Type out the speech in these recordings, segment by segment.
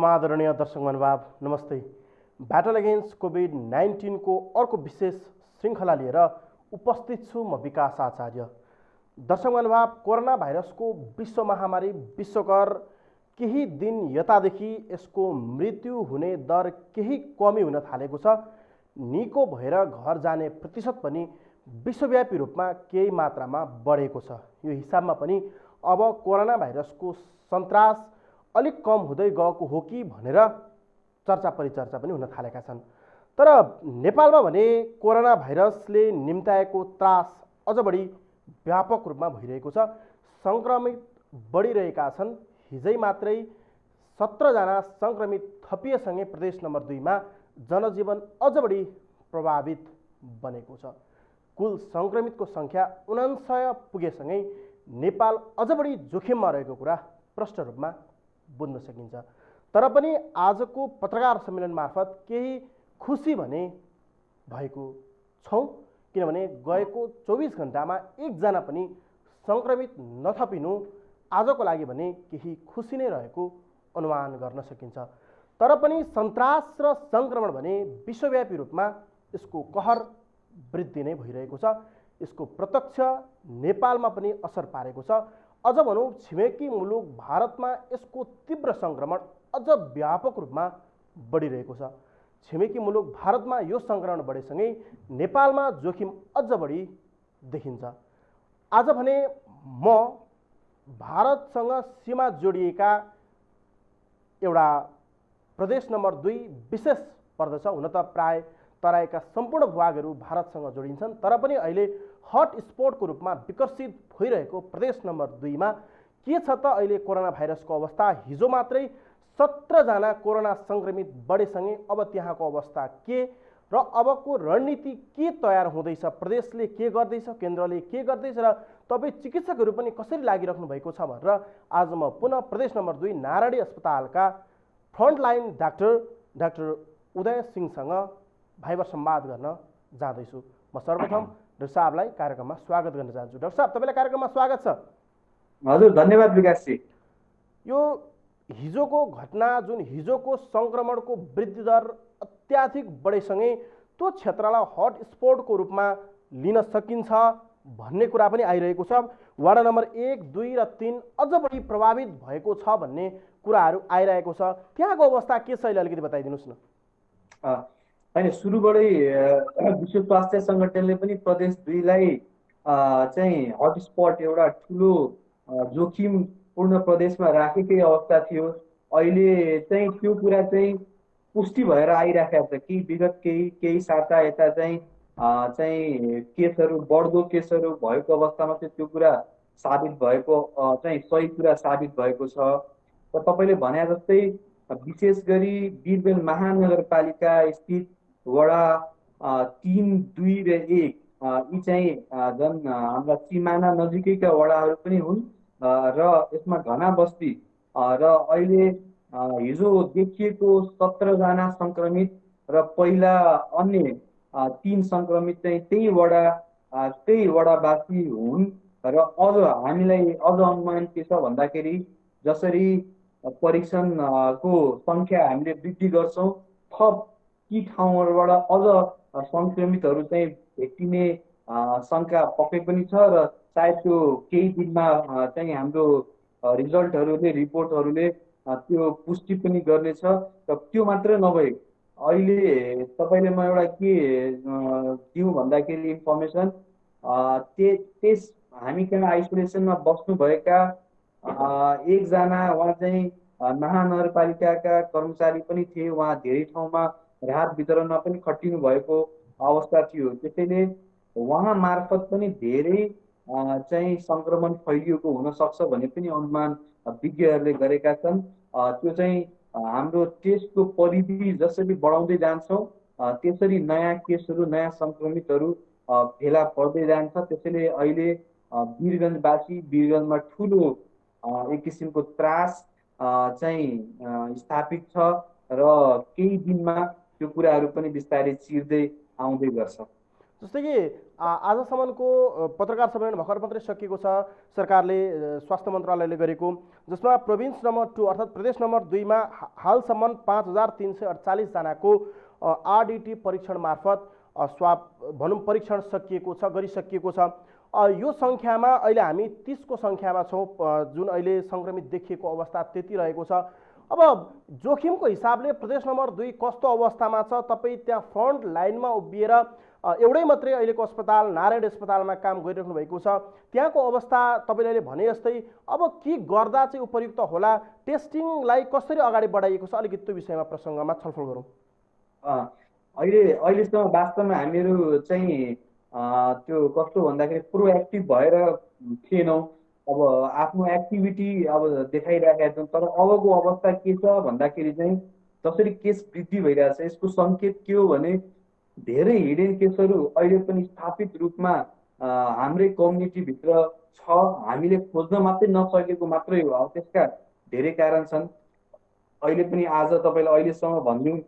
परमादरणीय दर्शक महानुभाव नमस्ते। ब्याटल अगेन्स्ट कोभिड-19 को अर्को विशेष श्रृङ्खला लिएर उपस्थित छु म विकास आचार्य। दर्शक महानुभाव, कोरोना भाइरसको विश्व महामारी विश्वकर केही दिन यतादेखि यसको मृत्यु हुने दर केही कमी हुन थालेको छ। निको भएर घर जाने प्रतिशत पनि विश्वव्यापी रूपमा केही मात्रामा बढेको छ। यो हिसाबमा पनि अब कोरोना भाइरसको सन्तास अलिक कम हुँदै गएको हो कि भनेर चर्चा परिचर्चा पनि हुन थालेका छन्। तर नेपालमा भने कोरोना भाइरसले निम्ताएको त्रास अझ बढी व्यापक रूपमा भइरहेको छ। संक्रमित बढिरहेका छन्। हिजै मात्रै 17 जना संक्रमित थपिएसँगै प्रदेश नम्बर 2 मा जनजीवन अझ बढी प्रभावित बनेको छ। कुल संक्रमितको संख्या 49 पुगेसँगै नेपाल अझ बढी जोखिममा रहेको कुरा प्रष्ट रूपमा बुझ्न सकिन्छ। तर पनि आजको पत्रकार सम्मेलन मार्फत केही खुसी भने भएको छौँ, किनभने गएको 24 घण्टामा एकजना पनि संक्रमित नथपिनु आजको लागि भने केही खुसी नै रहेको अनुमान गर्न सकिन्छ। तर पनि सन्तास र संक्रमण भने विश्वव्यापी रूपमा यसको कहर वृद्धि नै भइरहेको छ। यसको प्रत्यक्ष नेपालमा पनि असर पारेको छ। अझ भनौँ छिमेकी मुलुक भारतमा यसको तीव्र संक्रमण अझ व्यापक रूपमा बढिरहेको छ। छिमेकी मुलुक भारतमा यो संक्रमण बढेसँगै नेपालमा जोखिम अझ बढी देखिन्छ। आज भने म भारतसँग सीमा जोडिएका एउटा प्रदेश नम्बर 2 विशेष पर्दछ। हुन त प्राय तराईका सम्पूर्ण भूभागहरू भारतसँग जोडिन्छन्, तर पनि अहिले हटस्पटको रूपमा विकसित भइरहेको प्रदेश नम्बर 2 मा के छ त अहिले कोरोना भाइरसको अवस्था। हिजो मात्रै 17 जना कोरोना संक्रमित बढेसँगै अब त्यहाँको अवस्था के र अबको रणनीति के तयार हुँदैछ, प्रदेशले के गर्दैछ, केन्द्रले के गर्दैछ र तपाईँ चिकित्सकहरू पनि कसरी लागिराख्नु भएको छ भनेर आज म पुनः प्रदेश नम्बर 2 नारायणी अस्पतालका फ्रन्टलाइन डाक्टर उदय सिंहसँग भाइबर संवाद गर्न जाँदैछु। म सर्वप्रथम डाक्टर साहबलाई कार्यक्रममा स्वागत गर्न चाहन्छु। डाक्टर साहब, तपाईँलाई कार्यक्रममा स्वागत छ। हजुर, धन्यवाद विकासजी। यो हिजोको घटना, जुन हिजोको संक्रमणको वृद्धि दर अत्याधिक बढेसँगै त्यो क्षेत्रलाई हटस्पटको रूपमा लिन सकिन्छ भन्ने कुरा पनि आइरहेको छ। वार्ड नम्बर 1, 2 र 3 अझ बढी प्रभावित भएको छ भन्ने कुराहरू आइरहेको छ। त्यहाँको अवस्था के छ अहिले अलिकति बताइदिनुहोस् न। होइन, सुरुबाटै विश्व स्वास्थ्य सङ्गठनले पनि प्रदेश 2 लाई चाहिँ हटस्पट एउटा ठुलो जोखिमपूर्ण प्रदेशमा राखेकै अवस्था थियो। अहिले चाहिँ त्यो कुरा चाहिँ पुष्टि भएर आइराखेको छ कि विगत केही साता यता चाहिँ केसहरू, बढ्दो केसहरू भएको अवस्थामा चाहिँ त्यो कुरा साबित भएको चाहिँ सही कुरा साबित भएको छ। र तपाईँले भने जस्तै विशेष गरी वीरगञ्ज महानगरपालिका स्थित वडा 3, 2 र 1 यी चाहिँ झन् हाम्रा सिमाना नजिकैका वडाहरू पनि हुन् र यसमा घना बस्ती र अहिले हिजो देखिएको 17 जना सङ्क्रमित र पहिला अन्य 3 सङ्क्रमित चाहिँ त्यही वडावासी हुन्। र अझ हामीलाई अझ अनुमान के छ भन्दाखेरि जसरी परीक्षणको सङ्ख्या हामीले वृद्धि गर्छौँ, थप ती ठाउँहरूबाट अझ सङ्क्रमितहरू चाहिँ भेटिने शङ्का पक्कै पनि छ र सायद त्यो केही दिनमा चाहिँ हाम्रो रिपोर्टहरूले त्यो पुष्टि पनि गर्नेछ। र त्यो मात्र नभई अहिले तपाईँले म एउटा के दिउँ भन्दाखेरि इन्फर्मेसन, त्यस हामी कहाँ आइसोलेसनमा बस्नुभएका एकजना उहाँ चाहिँ महानगरपालिकाका कर्मचारी पनि थिए। उहाँ धेरै ठाउँमा राहत वितरणमा पनि खटिनु भएको अवस्था थियो। त्यसैले उहाँ मार्फत पनि धेरै चाहिँ सङ्क्रमण फैलिएको हुनसक्छ भन्ने पनि अनुमान विज्ञहरूले गरेका छन्। त्यो चाहिँ हाम्रो टेस्टको परिधि जसरी बढाउँदै जान्छौँ त्यसरी नयाँ केसहरू, नयाँ सङ्क्रमितहरू फेला पर्दै जान्छ। त्यसैले अहिले वीरगञ्जमा ठुलो एक किसिमको त्रास चाहिँ स्थापित छ र केही दिनमा त्यो कुराहरू पनि बिस्तारै चिर्दै आउँदै गर्छ। जस्तै कि आजसम्मको पत्रकार सम्मेलन भर्खर मात्रै सकिएको छ सरकारले स्वास्थ्य मन्त्रालयले गरेको, जसमा प्रोभिन्स नम्बर 2 अर्थात् प्रदेश नम्बर 2 मा हालसम्म 5348जनाको आरडिटी परीक्षण मार्फत स्वाब भनौँ परीक्षण सकिएको छ, गरिसकिएको छ। यो सङ्ख्यामा अहिले हामी 30 को सङ्ख्यामा छौँ, जुन अहिले सङ्क्रमित देखिएको अवस्था त्यति रहेको छ। अब जोखिमको हिसाबले प्रदेश नम्बर 2 कस्तो अवस्थामा छ? तपाईँ त्यहाँ फ्रन्ट लाइनमा उभिएर एउटै मात्रै अहिलेको अस्पताल नारायण अस्पतालमा काम गरिराख्नु भएको छ, त्यहाँको अवस्था तपाईँले अहिले भने जस्तै अब के गर्दा चाहिँ उपयुक्त होला, टेस्टिङलाई कसरी अगाडि बढाइएको छ, अलिकति त्यो विषयमा प्रसङ्गमा छलफल गरौँ। अहिलेसम्म वास्तवमा हामीहरू चाहिँ त्यो कस्तो भन्दाखेरि प्रोएक्टिभ भएर थिएनौँ। अब आफ्नो एक्टिभिटी अब देखाइरहेका छौँ, तर अबको अवस्था के छ भन्दाखेरि चाहिँ जसरी केस वृद्धि भइरहेछ यसको सङ्केत के हो भने धेरै हिडेन केसहरू अहिले पनि स्थापित रूपमा हाम्रै कम्युनिटीभित्र छ, हामीले खोज्न मात्रै नसकेको मात्रै हो। अब त्यसका धेरै कारण छन्। अहिले पनि आज तपाईँलाई अहिलेसम्म भनिदिउँ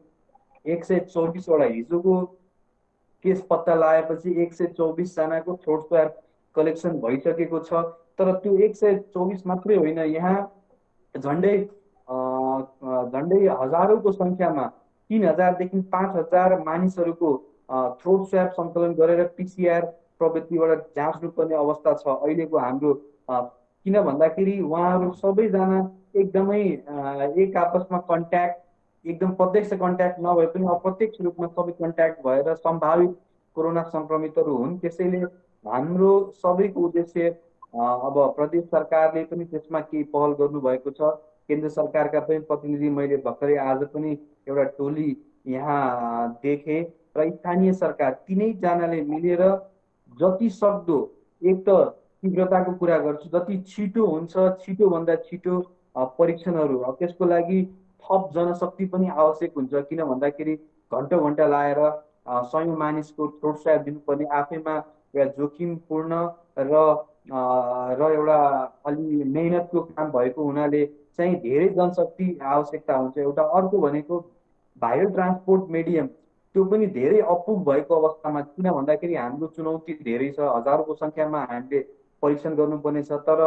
124वटा हिजोको केस पत्ता लगाएपछि 124जनाको थ्रोट स्वाब कलेक्सन भइसकेको छ। तर त्यो 124 मात्रै होइन, यहाँ झन्डै हजारौँको सङ्ख्यामा 3000देखि 5000 मानिसहरूको थ्रोट स्वाब सङ्कलन गरेर पिसिआर प्रवृत्तिबाट जाँच्नुपर्ने अवस्था छ अहिलेको हाम्रो। किन भन्दाखेरि उहाँहरू सबैजना एकदमै एक आपसमा कन्ट्याक्ट, एकदम प्रत्यक्ष कन्ट्याक्ट नभए पनि अप्रत्यक्ष रूपमा सबै कन्ट्याक्ट भएर सम्भावित कोरोना सङ्क्रमितहरू हुन्। त्यसैले हाम्रो सबैको उद्देश्य अब प्रदेश सरकारले पनि त्यसमा केही पहल गर्नुभएको छ। केन्द्र सरकारका पनि प्रतिनिधि मैले भर्खरै आज पनि एउटा टोली यहाँ देखेँ र स्थानीय सरकार तीनैजनाले मिलेर जति सक्दो, एक त तीव्रताको कुरा गर्छु, जति छिटो हुन्छ छिटोभन्दा छिटो परीक्षणहरू, त्यसको लागि थप जनशक्ति पनि आवश्यक हुन्छ। किन भन्दाखेरि घन्टौँ घन्टा लाएर सयौँ मानिसको थ्रोट स्वाब दिनुपर्ने आफैमा एउटा जोखिमपूर्ण र एउटा अलि मेहनतको काम भएको हुनाले चाहिँ धेरै जनशक्ति आवश्यकता हुन्छ। एउटा अर्को भनेको भाइरल ट्रान्सपोर्ट मिडियम, त्यो पनि धेरै अपुग भएको अवस्थामा। किन भन्दाखेरि हाम्रो चुनौती धेरै छ, हजारौँको सङ्ख्यामा हामीले परीक्षण गर्नुपर्ने छ, तर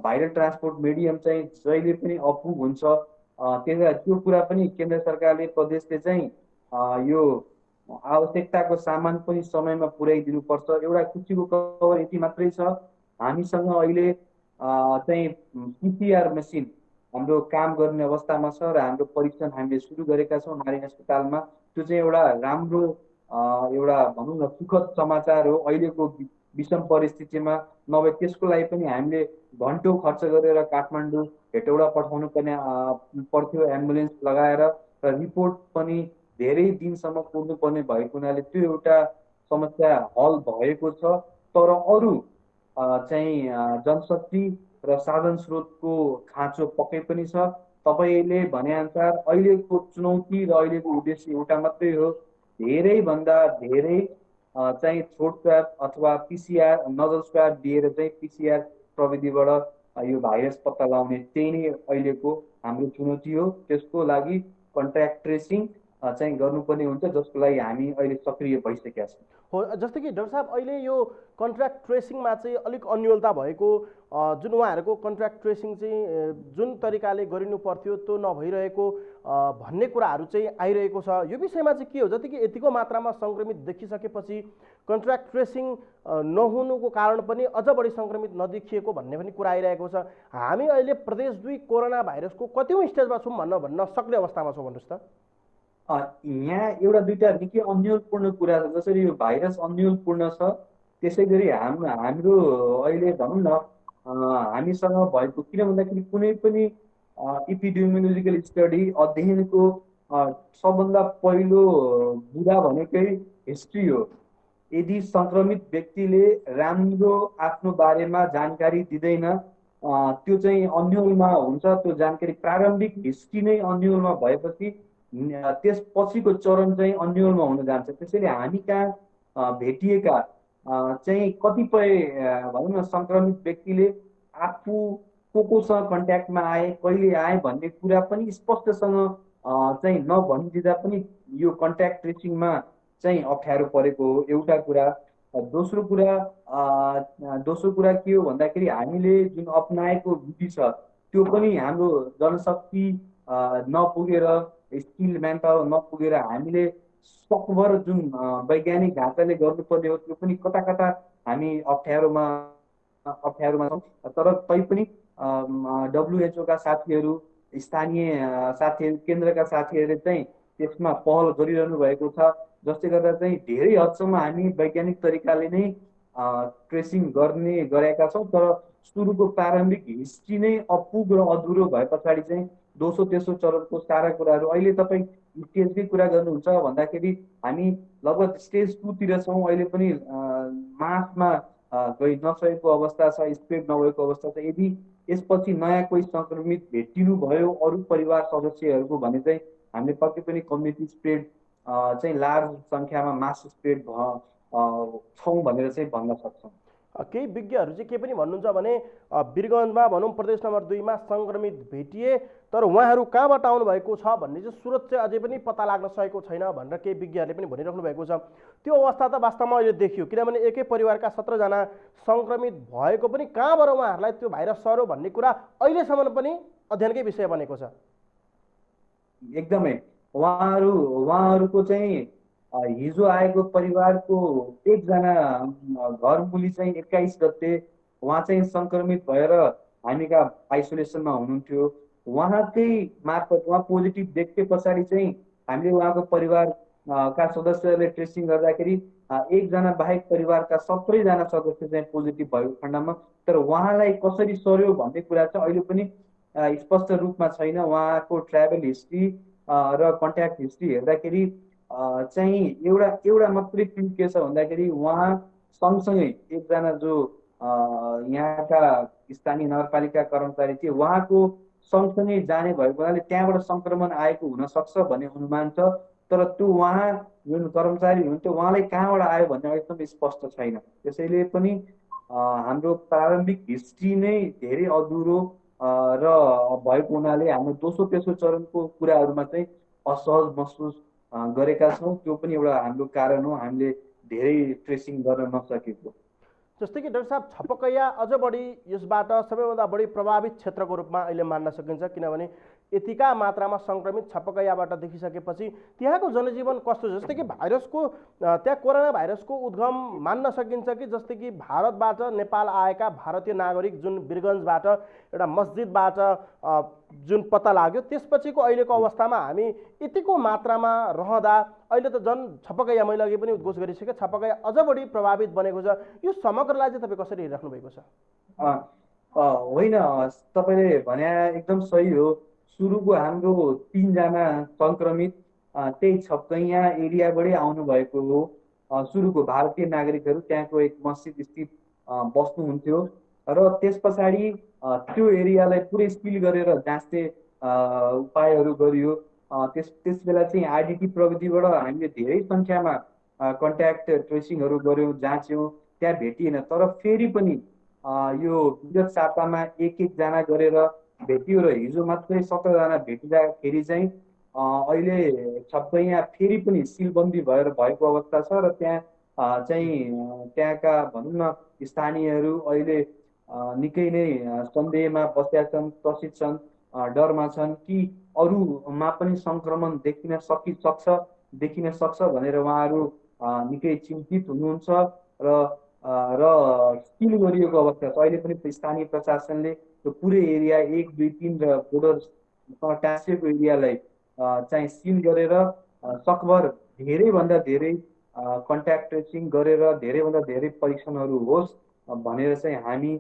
भाइरल ट्रान्सपोर्ट मिडियम चाहिँ जहिले पनि अपुग हुन्छ। त्यो कुरा पनि केन्द्र सरकारले प्रदेशले चाहिँ यो आवश्यकताको सामान पनि समयमा पुर्याइदिनुपर्छ। एउटा खुसीको खबर यति मात्रै छ, हामीसँग अहिले चाहिँ पिसिआर मेसिन हाम्रो काम गर्ने अवस्थामा छ र हाम्रो परीक्षण हामीले सुरु गरेका छौँ नारायण अस्पतालमा। त्यो चाहिँ एउटा राम्रो एउटा भनौँ न सुखद समाचार हो अहिलेको विषम परिस्थितिमा। नभए त्यसको लागि पनि हामीले घन्टौँ खर्च गरेर काठमाडौँ हेटौडा पठाउनु पर्थ्यो एम्बुलेन्स लगाएर, र रिपोर्ट पनि धेरै दिनसम्म कुर्नुपर्ने भएको हुनाले त्यो एउटा समस्या हल भएको छ। तर अरू चाहिँ जनशक्ति र साधन स्रोतको खाँचो पक्कै पनि छ। तपाईँले भनेअनुसार अहिलेको चुनौती र अहिलेको उद्देश्य एउटा मात्रै हो, धेरैभन्दा धेरै चाहिँ थ्रोट स्वाब अथवा पिसिआर नजल स्वाब दिएर चाहिँ पिसिआर प्रविधिबाट यो भाइरस पत्ता लगाउने, त्यही नै अहिलेको हाम्रो चुनौती हो। त्यसको लागि कन्ट्याक्ट ट्रेसिङ चाहिँ गर्नुपर्ने हुन्छ, जसको लागि हामी अहिले सक्रिय भइसकेका छौँ। हो, जस्तै कि डाक्टर साहब अहिले यो कन्ट्र्याक्ट ट्रेसिङमा चाहिँ अलिक अन्योलता भएको, जुन उहाँहरूको कन्ट्र्याक्ट ट्रेसिङ चाहिँ जुन तरिकाले गरिनु पर्थ्यो त्यो नभइरहेको भन्ने कुराहरू चाहिँ आइरहेको छ। यो विषयमा चाहिँ के हो, जति कि यतिको मात्रामा सङ्क्रमित देखिसकेपछि कन्ट्र्याक्ट ट्रेसिङ नहुनुको कारण पनि अझ बढी सङ्क्रमित नदेखिएको भन्ने पनि कुरा आइरहेको छ। हामी अहिले प्रदेश 2 कोरोना भाइरसको कतिौँ स्टेजमा छौँ भन्न सक्ने अवस्थामा छौँ भन्नुहोस् त? यहाँ एउटा दुईवटा निकै अन्योलपूर्ण कुरा छ। जसरी यो भाइरस अन्योलपूर्ण छ, त्यसै गरी हाम्रो अहिले भनौँ न हामीसँग भएको, किन भन्दाखेरि कुनै पनि इपिडेमियोलोजिकल स्टडी अध्ययनको सबभन्दा पहिलो बुदा भनेकै हिस्ट्री हो। यदि सङ्क्रमित व्यक्तिले राम्रो आफ्नो बारेमा जानकारी दिँदैन, त्यो चाहिँ अन्योलमा हुन्छ। त्यो जानकारी प्रारम्भिक हिस्ट्री नै अन्योलमा भएपछि त्यसपछिको चरण चाहिँ अन्योलमा हुन जान्छ। त्यसैले हामी कहाँ भेटिएका चाहिँ कतिपय भनौँ न सङ्क्रमित व्यक्तिले आफू कोसँग कन्ट्याक्टमा आए, कहिले आए भन्ने कुरा पनि स्पष्टसँग चाहिँ नभनिदिँदा पनि यो कन्ट्याक्ट ट्रेसिङमा चाहिँ अप्ठ्यारो परेको हो एउटा कुरा। दोस्रो कुरा के हो भन्दाखेरि हामीले जुन अपनाएको विधि छ त्यो पनि हाम्रो जनशक्ति नपुगेर, स्किल म्यान पावर नपुगेर हामीले सकभर जुन वैज्ञानिक ढाँचाले गर्नुपर्ने हो त्यो पनि कता कता हामी अप्ठ्यारोमा छौँ। तर तैपनि डब्लुएचओका साथीहरू, स्थानीय साथीहरू, केन्द्रका साथीहरूले चाहिँ त्यसमा पहल गरिरहनु भएको छ, जसले गर्दा चाहिँ धेरै हदसम्म हामी वैज्ञानिक तरिकाले नै ट्रेसिङ गरेका छौँ। तर सुरुको प्रारम्भिक हिस्ट्री नै अपुग र अधुरो भए पछाडि चाहिँ दोस्रो तेस्रो चरणको सारा कुराहरू अहिले तपाईँ स्टेजकै कुरा गर्नुहुन्छ भन्दाखेरि हामी लगभग स्टेज 2 तिर छौँ। अहिले पनि मासमा गइ नसकेको अवस्था छ, स्प्रेड नभएको अवस्था छ। यदि यसपछि नयाँ कोही सङ्क्रमित भेटिनु भयो अरू परिवार सदस्यहरूको भने चाहिँ हामीले पक्कै पनि कम्युनिटी स्प्रेड चाहिँ लार्ज सङ्ख्यामा मास स्प्रेड छौँ भनेर चाहिँ भन्न सक्छौँ। केही विज्ञहरू चाहिँ के पनि भन्नुहुन्छ भने वीरगञ्जमा भनौँ प्रदेश नम्बर 2 मा सङ्क्रमित भेटिए, तर उहाँहरू कहाँबाट आउनुभएको छ भन्ने चाहिँ स्रोत चाहिँ अझै पनि पत्ता लाग्न सकेको छैन भनेर केही विज्ञहरूले पनि भनिराख्नु भएको छ। त्यो अवस्था त वास्तवमा अहिले देखियो, किनभने एकै परिवारका 17 जना सङ्क्रमित भएको पनि कहाँबाट उहाँहरूलाई त्यो भाइरस सर्यो भन्ने कुरा अहिलेसम्म पनि अध्ययनकै विषय बनेको छ। एकदमै उहाँहरूको चाहिँ हिजो आएको परिवारको एकजना घरमुली चाहिँ 21 गते उहाँ चाहिँ सङ्क्रमित भएर हामी कहाँ आइसोलेसनमा हुनुहुन्थ्यो। उहाँकै मार्फत उहाँ पोजिटिभ देखे पछाडि चाहिँ हामीले उहाँको परिवारका सदस्यहरूले ट्रेसिङ गर्दाखेरि एकजना बाहेक परिवारका 17 जना सदस्य चाहिँ पोजिटिभ भएको खण्डमा, तर उहाँलाई कसरी सर्यो भन्ने कुरा चाहिँ अहिले पनि स्पष्ट रूपमा छैन। उहाँको ट्राभल हिस्ट्री र कन्ट्याक्ट हिस्ट्री हेर्दाखेरि चाहिँ एउटा मात्रै क्लु के छ भन्दाखेरि उहाँ सँगसँगै एकजना जो यहाँका स्थानीय नगरपालिका कर्मचारी थिए उहाँको सँगसँगै जाने भएको हुनाले त्यहाँबाट सङ्क्रमण आएको हुनसक्छ भन्ने अनुमान छ। तर त्यो उहाँ जुन कर्मचारी हुनुहुन्थ्यो उहाँलाई कहाँबाट आयो भन्ने एकदम स्पष्ट छैन। त्यसैले पनि हाम्रो प्रारम्भिक हिस्ट्री नै धेरै अधुरो र भएको हुनाले हाम्रो दोस्रो तेस्रो चरणको कुराहरूमा चाहिँ असहज महसुस गरेका छौँ। त्यो पनि एउटा हाम्रो कारण हो हामीले धेरै ट्रेसिङ गर्न नसकेको। जस्तै कि डाक्टर साहब, छपकैया अझ बढी यसबाट सबैभन्दा बढी प्रभावित क्षेत्रको रूपमा अहिले मान्न सकिन्छ, किनभने यतिका मात्रामा सङ्क्रमित छपकैयाबाट देखिसकेपछि त्यहाँको जनजीवन कस्तो? जस्तै कि भाइरसको त्यहाँ कोरोना भाइरसको उद्गम मान्न सकिन्छ कि जस्तै कि भारतबाट नेपाल आएका भारतीय नागरिक जुन वीरगञ्जबाट एउटा मस्जिदबाट जुन पत्ता लाग्यो त्यसपछिको अहिलेको अवस्थामा हामी यतिको मात्रामा रहँदा अहिले त झन् छपकैया मैले अघि पनि उद्घोष गरिसकेँ, छपकैया अझ बढी प्रभावित बनेको छ। यो समग्रलाई चाहिँ तपाईँ कसरी हेरिराख्नु भएको छ? होइन, तपाईँले भने एकदम सही हो। सुरुको हाम्रो 3 जना सङ्क्रमित त्यही छपकैया एरियाबाटै आउनुभएको हो। सुरुको भारतीय नागरिकहरू त्यहाँको एक मस्जिद स्थित बस्नुहुन्थ्यो र त्यस पछाडि त्यो एरियालाई पुरै सिल गरेर जाँच्ने उपायहरू गरियो। त्यस बेला चाहिँ आइडिटी प्रविधिबाट हामीले धेरै सङ्ख्यामा कन्ट्याक्ट ट्रेसिङहरू गऱ्यौँ, जाँच्यौँ, त्यहाँ भेटिएन। तर फेरि पनि यो विगत सातामा एक जना गरेर भेटियो र हिजो मात्रै 17 जना भेटिँदाखेरि चाहिँ अहिले छपकैया फेरि पनि सिलबन्दी भएको अवस्था छ र त्यहाँ चाहिँ त्यहाँका भनौँ न स्थानीयहरू अहिले निकै नै सन्देहमा बसेका छन्, त्रसित छन्, डरमा छन् कि अरूमा पनि सङ्क्रमण देखिन सक्छ भनेर उहाँहरू निकै चिन्तित हुनुहुन्छ र सिल गरिएको अवस्था छ। अहिले पनि स्थानीय प्रशासनले त्यो पुरै एरिया 1, 2, 3 र बोर्डरसँग टाँसिएको एरियालाई चाहिँ सिल गरेर सकभर धेरैभन्दा धेरै कन्ट्याक्ट ट्रेसिङ गरेर धेरैभन्दा धेरै परीक्षणहरू होस् भनेर चाहिँ हामी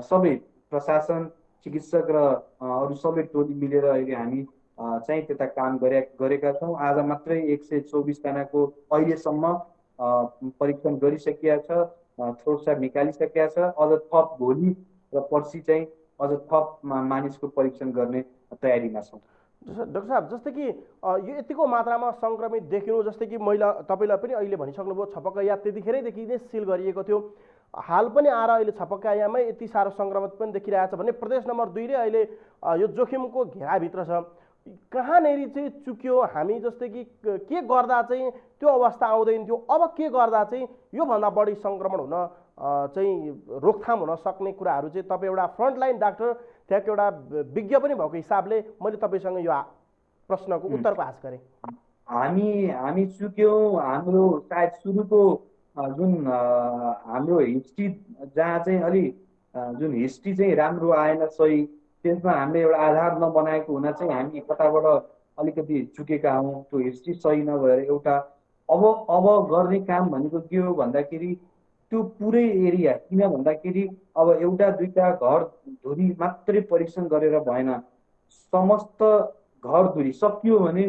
सबै प्रशासन, चिकित्सक र अरू सबै टोली मिलेर अहिले हामी चाहिँ त्यता काम गरेका छौँ। आज मात्रै 124 जनाको अहिलेसम्म परीक्षण गरिसकिया छ, थ्रोटसाट निकालिसकेका छ। अझ थप भोलि र पर्सि चाहिँ अझ थप मानिसको परीक्षण गर्ने तयारीमा छौँ। डाक्टर साहब, जस्तै कि यो यतिको मात्रामा सङ्क्रमित देखिनु, जस्तै कि मैले तपाईँलाई पनि अहिले भनिसक्नुभयो छपकैया त्यतिखेरैदेखि नै सिल गरिएको थियो, हाल पनि आएर अहिले छपकैयामै यति साह्रो सङ्क्रमित पनि देखिरहेको छ भने प्रदेश नम्बर 2 ले अहिले यो जोखिमको घेराभित्र छ। कहाँनेरि चाहिँ चुक्यो हामी, जस्तै कि के गर्दा चाहिँ त्यो अवस्था आउँदैन थियो, अब के गर्दा चाहिँ योभन्दा बढी सङ्क्रमण हुन चाहिँ रोकथाम हुन सक्ने कुराहरू चाहिँ तपाईँ एउटा फ्रन्टलाइन डाक्टर, त्यहाँको एउटा विज्ञ पनि भएको हिसाबले मैले तपाईँसँग यो प्रश्नको उत्तरको आश गरेँ। हामी चुक्यौँ। हाम्रो सायद सुरुको जुन हाम्रो हिस्ट्री जहाँ चाहिँ अलि जुन हिस्ट्री चाहिँ राम्रो आएन सही, त्यसमा हामीले एउटा आधार नबनाएको हुन चाहिँ हामी कताबाट अलिकति चुकेका हौँ। त्यो हिस्ट्री सही नभएर एउटा अब गर्ने काम भनेको के हो भन्दाखेरि त्यो पुरै एरिया, किन भन्दाखेरि अब एउटा दुईटा घर धुरी मात्रै परीक्षण गरेर भएन। समस्त घर धुरी सकियो भने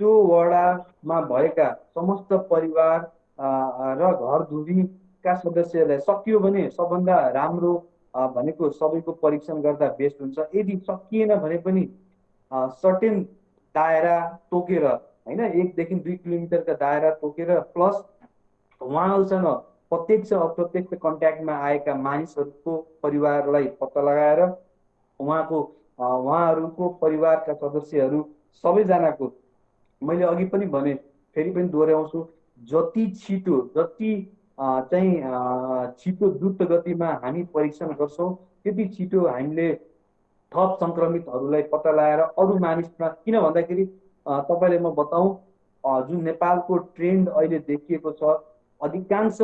त्यो वडामा भएका समस्त परिवार र घरधुरीका सदस्यलाई सकियो भने सबभन्दा राम्रो भनेको सबैको परीक्षण गर्दा बेस्ट हुन्छ। यदि सकिएन भने पनि सर्टेन दायरा तोकेर होइन, 1 देखि 2 किलोमिटरका दायरा तोकेर प्लस उहाँहरूसँग प्रत्यक्ष अप्रत्यक्ष कन्ट्याक्टमा आएका मानिसहरूको परिवारलाई पत्ता लगाएर उहाँहरूको परिवारका सदस्यहरू सबैजनाको, मैले अघि पनि भने फेरि पनि दोहोऱ्याउँछु, जति छिटो जति चाहिँ छिटो द्रुत गतिमा हामी परीक्षण गर्छौँ त्यति छिटो हामीले थप सङ्क्रमितहरूलाई पत्ता लगाएर अरू मानिसमा, किन भन्दाखेरि तपाईँले म बताउँ, जुन नेपालको ट्रेन्ड अहिले देखिएको छ, अधिकांश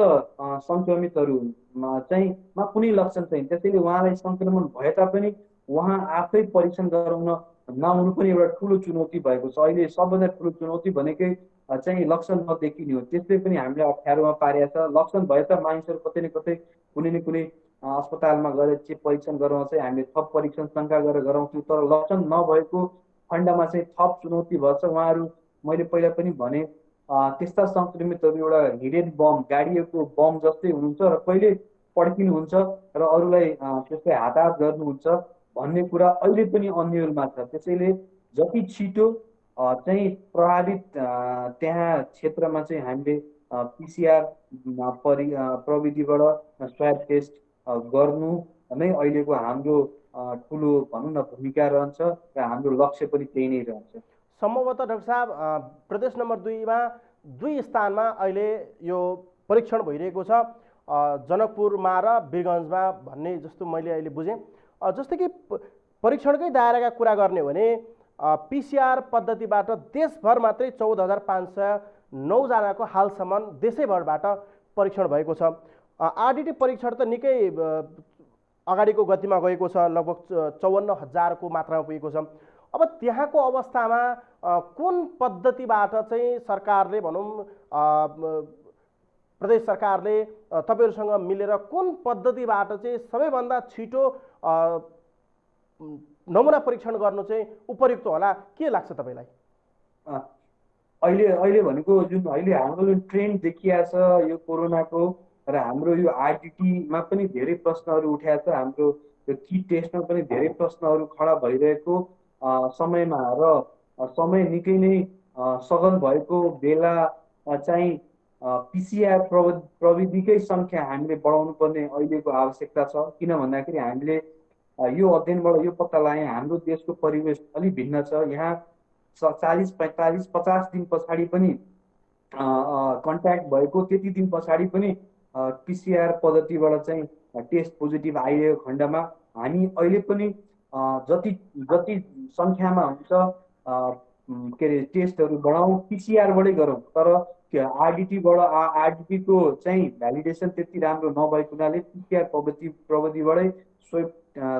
सङ्क्रमितहरूमा चाहिँ कुनै लक्षण छैन। त्यसैले उहाँलाई सङ्क्रमण भए तापनि उहाँ आफै परीक्षण गराउन नआउनु पनि एउटा ठुलो चुनौती भएको छ। अहिले सबभन्दा ठुलो चुनौती भनेकै चाहिँ लक्षण नदेखिने हो। त्यसले पनि हामीलाई अप्ठ्यारोमा पारेको छ। लक्षण भए त मानिसहरू कतै न कतै कुनै न कुनै अस्पतालमा गएर चाहिँ परीक्षण गराउन चाहिँ हामीले थप परीक्षण शङ्का गरेर गराउँछौँ। तर लक्षण नभएको खण्डमा चाहिँ थप चुनौती भएछ। उहाँहरू मैले पहिला पनि भने त्यस्ता सङ्क्रमितहरू एउटा हिडेन बम, गाडिएको बम जस्तै हुनुहुन्छ र कहिले पड्किनुहुन्छ र अरूलाई त्यसलाई हाताहात गर्नुहुन्छ भन्ने कुरा अहिले पनि अन्यलमा छ। त्यसैले जति छिटो चाहिँ प्रभावित त्यहाँ क्षेत्रमा चाहिँ हामीले पिसिआर प्रविधिबाट स्वाब टेस्ट गर्नु नै अहिलेको हाम्रो ठुलो भनौँ न भूमिका रहन्छ र हाम्रो लक्ष्य पनि त्यही नै रहन्छ। सम्भवतः डाक्टर साहब, प्रदेश नम्बर 2मा 2 स्थानमा अहिले यो परीक्षण भइरहेको छ, जनकपुरमा र वीरगन्जमा भन्ने जस्तो मैले अहिले बुझेँ। जस्तै कि परीक्षणकै दायराका कुरा गर्ने हो भने पिसिआर पद्धतिबाट देशभर मात्रै 14,509 जनाको हालसम्म देशैभरबाट परीक्षण भएको छ। आरडिटी परीक्षण त निकै अगाडिको गतिमा गएको छ, लगभग 54,000 को मात्रामा पुगेको छ। अब त्यहाँको अवस्थामा कुन पद्धतिबाट चाहिँ सरकारले भनौँ प्रदेश सरकारले तपाईँहरूसँग मिलेर कुन पद्धतिबाट चाहिँ सबैभन्दा छिटो नमुना परीक्षण गर्नु चाहिँ उपयुक्त होला, के लाग्छ तपाईँलाई? अहिले भनेको जुन अहिले हाम्रो जुन ट्रेन्ड देखिएको छ यो कोरोनाको, र हाम्रो यो आरटिटीमा पनि धेरै प्रश्नहरू उठाएको छ, हाम्रो यो किट टेस्टमा पनि धेरै प्रश्नहरू खडा भइरहेको समयमा र समय निकै नै सघन भएको बेला चाहिँ पिसिआर प्रविधिकै सङ्ख्या हामीले बढाउनु पर्ने अहिलेको आवश्यकता छ। किन भन्दाखेरि हामीले यो अध्ययनबाट यो पत्ता लगायौँ हाम्रो देशको परिवेश अलिक भिन्न छ। यहाँ 40, 45, 50 दिन पछाडि पनि कन्ट्याक्ट भएको, त्यति दिन पछाडि पनि पिसिआर पद्धतिबाट चाहिँ टेस्ट पोजिटिभ आइरहेको खण्डमा हामी अहिले पनि जति सङ्ख्यामा हुन्छ के अरे टेस्टहरू बढाउँ, पिसिआरबाटै गरौँ। तर आरडिटीको चाहिँ भ्यालिडेसन त्यति राम्रो नभएको हुनाले पिसिआर प्रविधिबाटै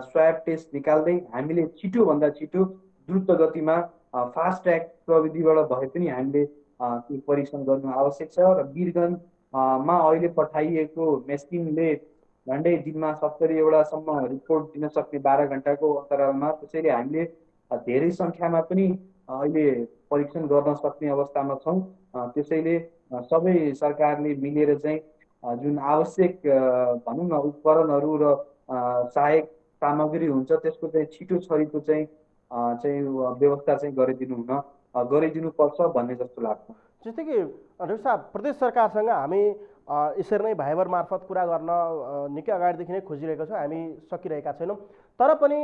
स्वाब टेस्ट निकाल्दै हामीले छिटोभन्दा छिटो द्रुत गतिमा फास्ट ट्र्याक प्रविधिबाट भए पनि हामीले त्यो परीक्षण गर्नु आवश्यक छ। र वीरगन्जमा अहिले पठाइएको मेसिनले झन्डै दिनमा 70 वटासम्म रिपोर्ट दिन सक्ने 12 घन्टाको अन्तरालमा, त्यसैले हामीले धेरै सङ्ख्यामा पनि अहिले परीक्षण गर्न सक्ने अवस्थामा छौँ। त्यसैले सबै सरकारले मिलेर चाहिँ जुन आवश्यक भनौँ न उपकरणहरू र सहायक सामग्री हुन्छ त्यसको चाहिँ छिटो छरितो चाहिँ व्यवस्था चाहिँ गरिदिनुपर्छ भन्ने जस्तो लाग्छ। जस्तै कि डाक्टर साहब, प्रदेश सरकारसँग हामी यसरी नै भाइबर मार्फत कुरा गर्न निकै अगाडिदेखि नै खोजिरहेको छौँ, हामी सकिरहेका छैनौँ। तर पनि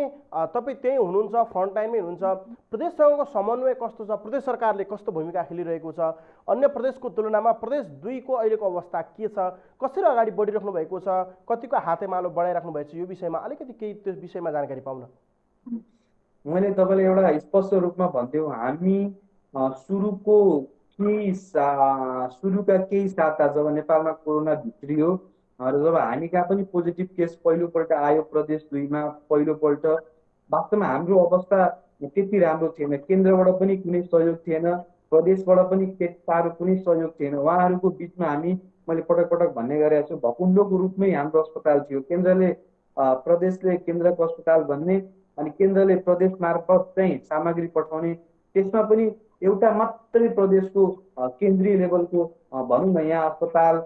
तपाईँ त्यहीँ हुनुहुन्छ, फ्रन्टलाइनमै हुनुहुन्छ, प्रदेशसँगको समन्वय कस्तो छ, प्रदेश सरकारले कस्तो भूमिका खेलिरहेको छ, अन्य प्रदेशको तुलनामा प्रदेश 2 को अहिलेको अवस्था के छ, कसरी अगाडि बढिराख्नु भएको छ, कतिको हातेमालो बढाइराख्नु भएको छ, यो विषयमा अलिकति केही त्यस विषयमा जानकारी पाउन। मैले तपाईँलाई एउटा स्पष्ट रूपमा भनिदिउँ, हामी सुरुका केही साता जब नेपालमा कोरोना भित्रियो र जब हामी कहाँ पनि पोजिटिभ केस पहिलोपल्ट आयो प्रदेश 2 मा पहिलोपल्ट, वास्तवमा हाम्रो अवस्था त्यति राम्रो थिएन। केन्द्रबाट पनि कुनै सहयोग थिएन, प्रदेशबाट पनि त्यति साह्रो कुनै सहयोग थिएन। उहाँहरूको बिचमा हामी, मैले पटक पटक भन्ने गरेको छु, भकुण्डोको रूपमै हाम्रो अस्पताल थियो। प्रदेशले केन्द्रको अस्पताल भन्ने, अनि केन्द्रले प्रदेश मार्फत चाहिँ सामग्री पठाउने, त्यसमा पनि एउटा मात्रै प्रदेशको केन्द्रीय लेभलको भनौँ न यहाँ अस्पताल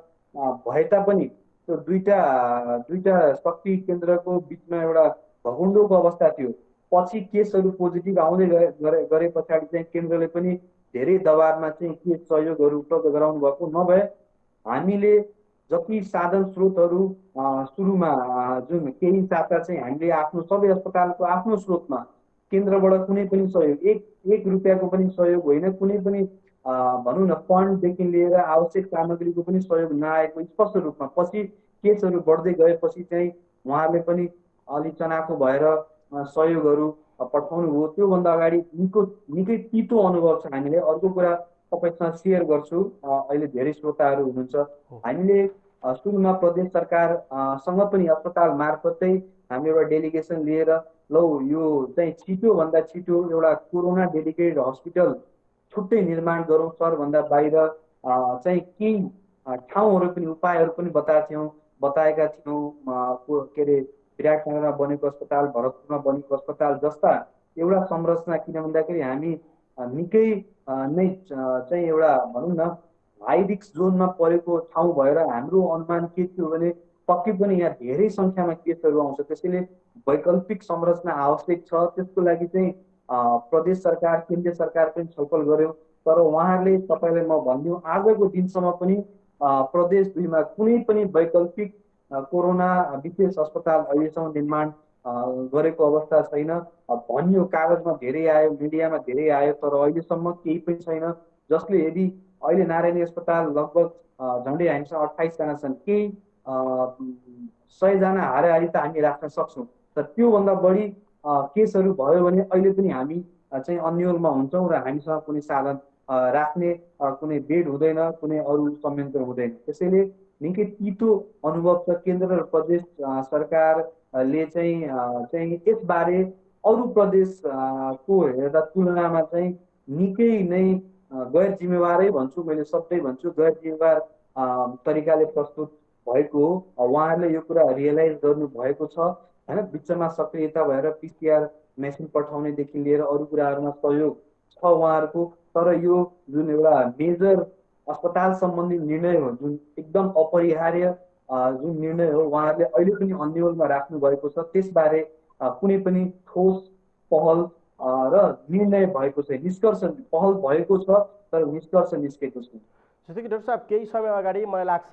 भए तापनि त्यो दुईटा शक्ति केन्द्रको बिचमा एउटा भकुण्डोको अवस्था थियो। पछि केसहरू पोजिटिभ आउँदै गरे पछाडि चाहिँ केन्द्रले पनि धेरै दबावमा चाहिँ के सहयोगहरू उपलब्ध गराउनु भएको। नभए हामीले जति साधन स्रोतहरू सुरुमा जुन केही साता चाहिँ हामीले आफ्नो सबै अस्पतालको आफ्नो स्रोतमा केन्द्रबाट कुनै पनि सहयोग, एक रुपियाँको पनि सहयोग होइन, कुनै पनि भनौँ न फन्डदेखि लिएर आवश्यक सामग्रीको पनि सहयोग नआएको स्पष्ट रूपमा। पछि केसहरू बढ्दै गएपछि चाहिँ उहाँहरूले पनि अलि चनाखो भएर सहयोगहरू पठाउनु हो। त्योभन्दा अगाडि निकै तितो अनुभव छ हामीले। अर्को कुरा तपाईँसँग सेयर गर्छु, अहिले धेरै श्रोताहरू हुनुहुन्छ। हामीले सुरुमा प्रदेश सरकारसँग पनि अस्पताल मार्फतै हामी एउटा डेलिगेसन लिएर लौ यो चाहिँ छिटोभन्दा छिटो एउटा कोरोना डेडिकेटेड हस्पिटल छुट्टै निर्माण गरौँ, सहरभन्दा बाहिर चाहिँ केही ठाउँहरू पनि उपायहरू पनि बताएका थियौँ। के अरे विराटनगरमा बनेको अस्पताल, भरतपुरमा बनेको अस्पताल जस्ता एउटा संरचना, किन भन्दाखेरि हामी निकै नै चाहिँ एउटा भनौँ न हाई रिस्क जोनमा परेको ठाउँ भएर हाम्रो अनुमान के थियो भने पक्कै पनि यहाँ धेरै सङ्ख्यामा केसहरू आउँछ, त्यसैले वैकल्पिक संरचना आवश्यक छ। त्यसको लागि चाहिँ प्रदेश सरकार, केन्द्रीय सरकार पनि छलफल गर्यो। तर उहाँहरूले, तपाईँलाई म भनिदिउँ, आजको दिनसम्म पनि प्रदेश 2 मा कुनै पनि वैकल्पिक कोरोना विशेष अस्पताल अहिलेसम्म निर्माण गरेको अवस्था छैन। भनियो, कागजमा धेरै आयो, मिडियामा धेरै आयो, तर अहिलेसम्म केही पनि छैन। जसले यदि अहिले नारायणी अस्पताल लगभग झन्डै हामीसँग 28 जना छन्, केही 100 जना हाराहारी त हामी राख्न सक्छौँ। तर त्योभन्दा बढी केसहरू भयो भने अहिले पनि हामी चाहिँ अन्यलमा हुन्छौँ र हामीसँग कुनै साधन राख्ने कुनै बेड हुँदैन, कुनै अरू संयन्त्र हुँदैन। त्यसैले निकै तितो अनुभव छ। केन्द्र र प्रदेश सरकारले चाहिँ यसबारे अरू प्रदेशको हेर्दा तुलनामा चाहिँ निकै नै गैर जिम्मेवारै भन्छु, मैले सबै भन्छु, गैर जिम्मेवार तरिकाले प्रस्तुत भएको हो। उहाँहरूले यो कुरा रियलाइज गर्नु भएको छ होइन। बिचमा सक्रियता भएर पिसिआर मेसिन पठाउनेदेखि लिएर अरू कुराहरूमा सहयोग छ उहाँहरूको। तर यो जुन एउटा मेजर अस्पताल सम्बन्धी निर्णय हो, जुन एकदम अपरिहार्य जुन निर्णय हो, उहाँहरूले अहिले पनि अन्यलमा राख्नु भएको छ। त्यसबारे कुनै पनि ठोस पहल र निर्णय भएको छ, निष्कर्ष पहल भएको छ तर निष्कर्ष निस्केको छ। जस्तै कि डाक्टर साहब, केही समय अगाडि मलाई लाग्छ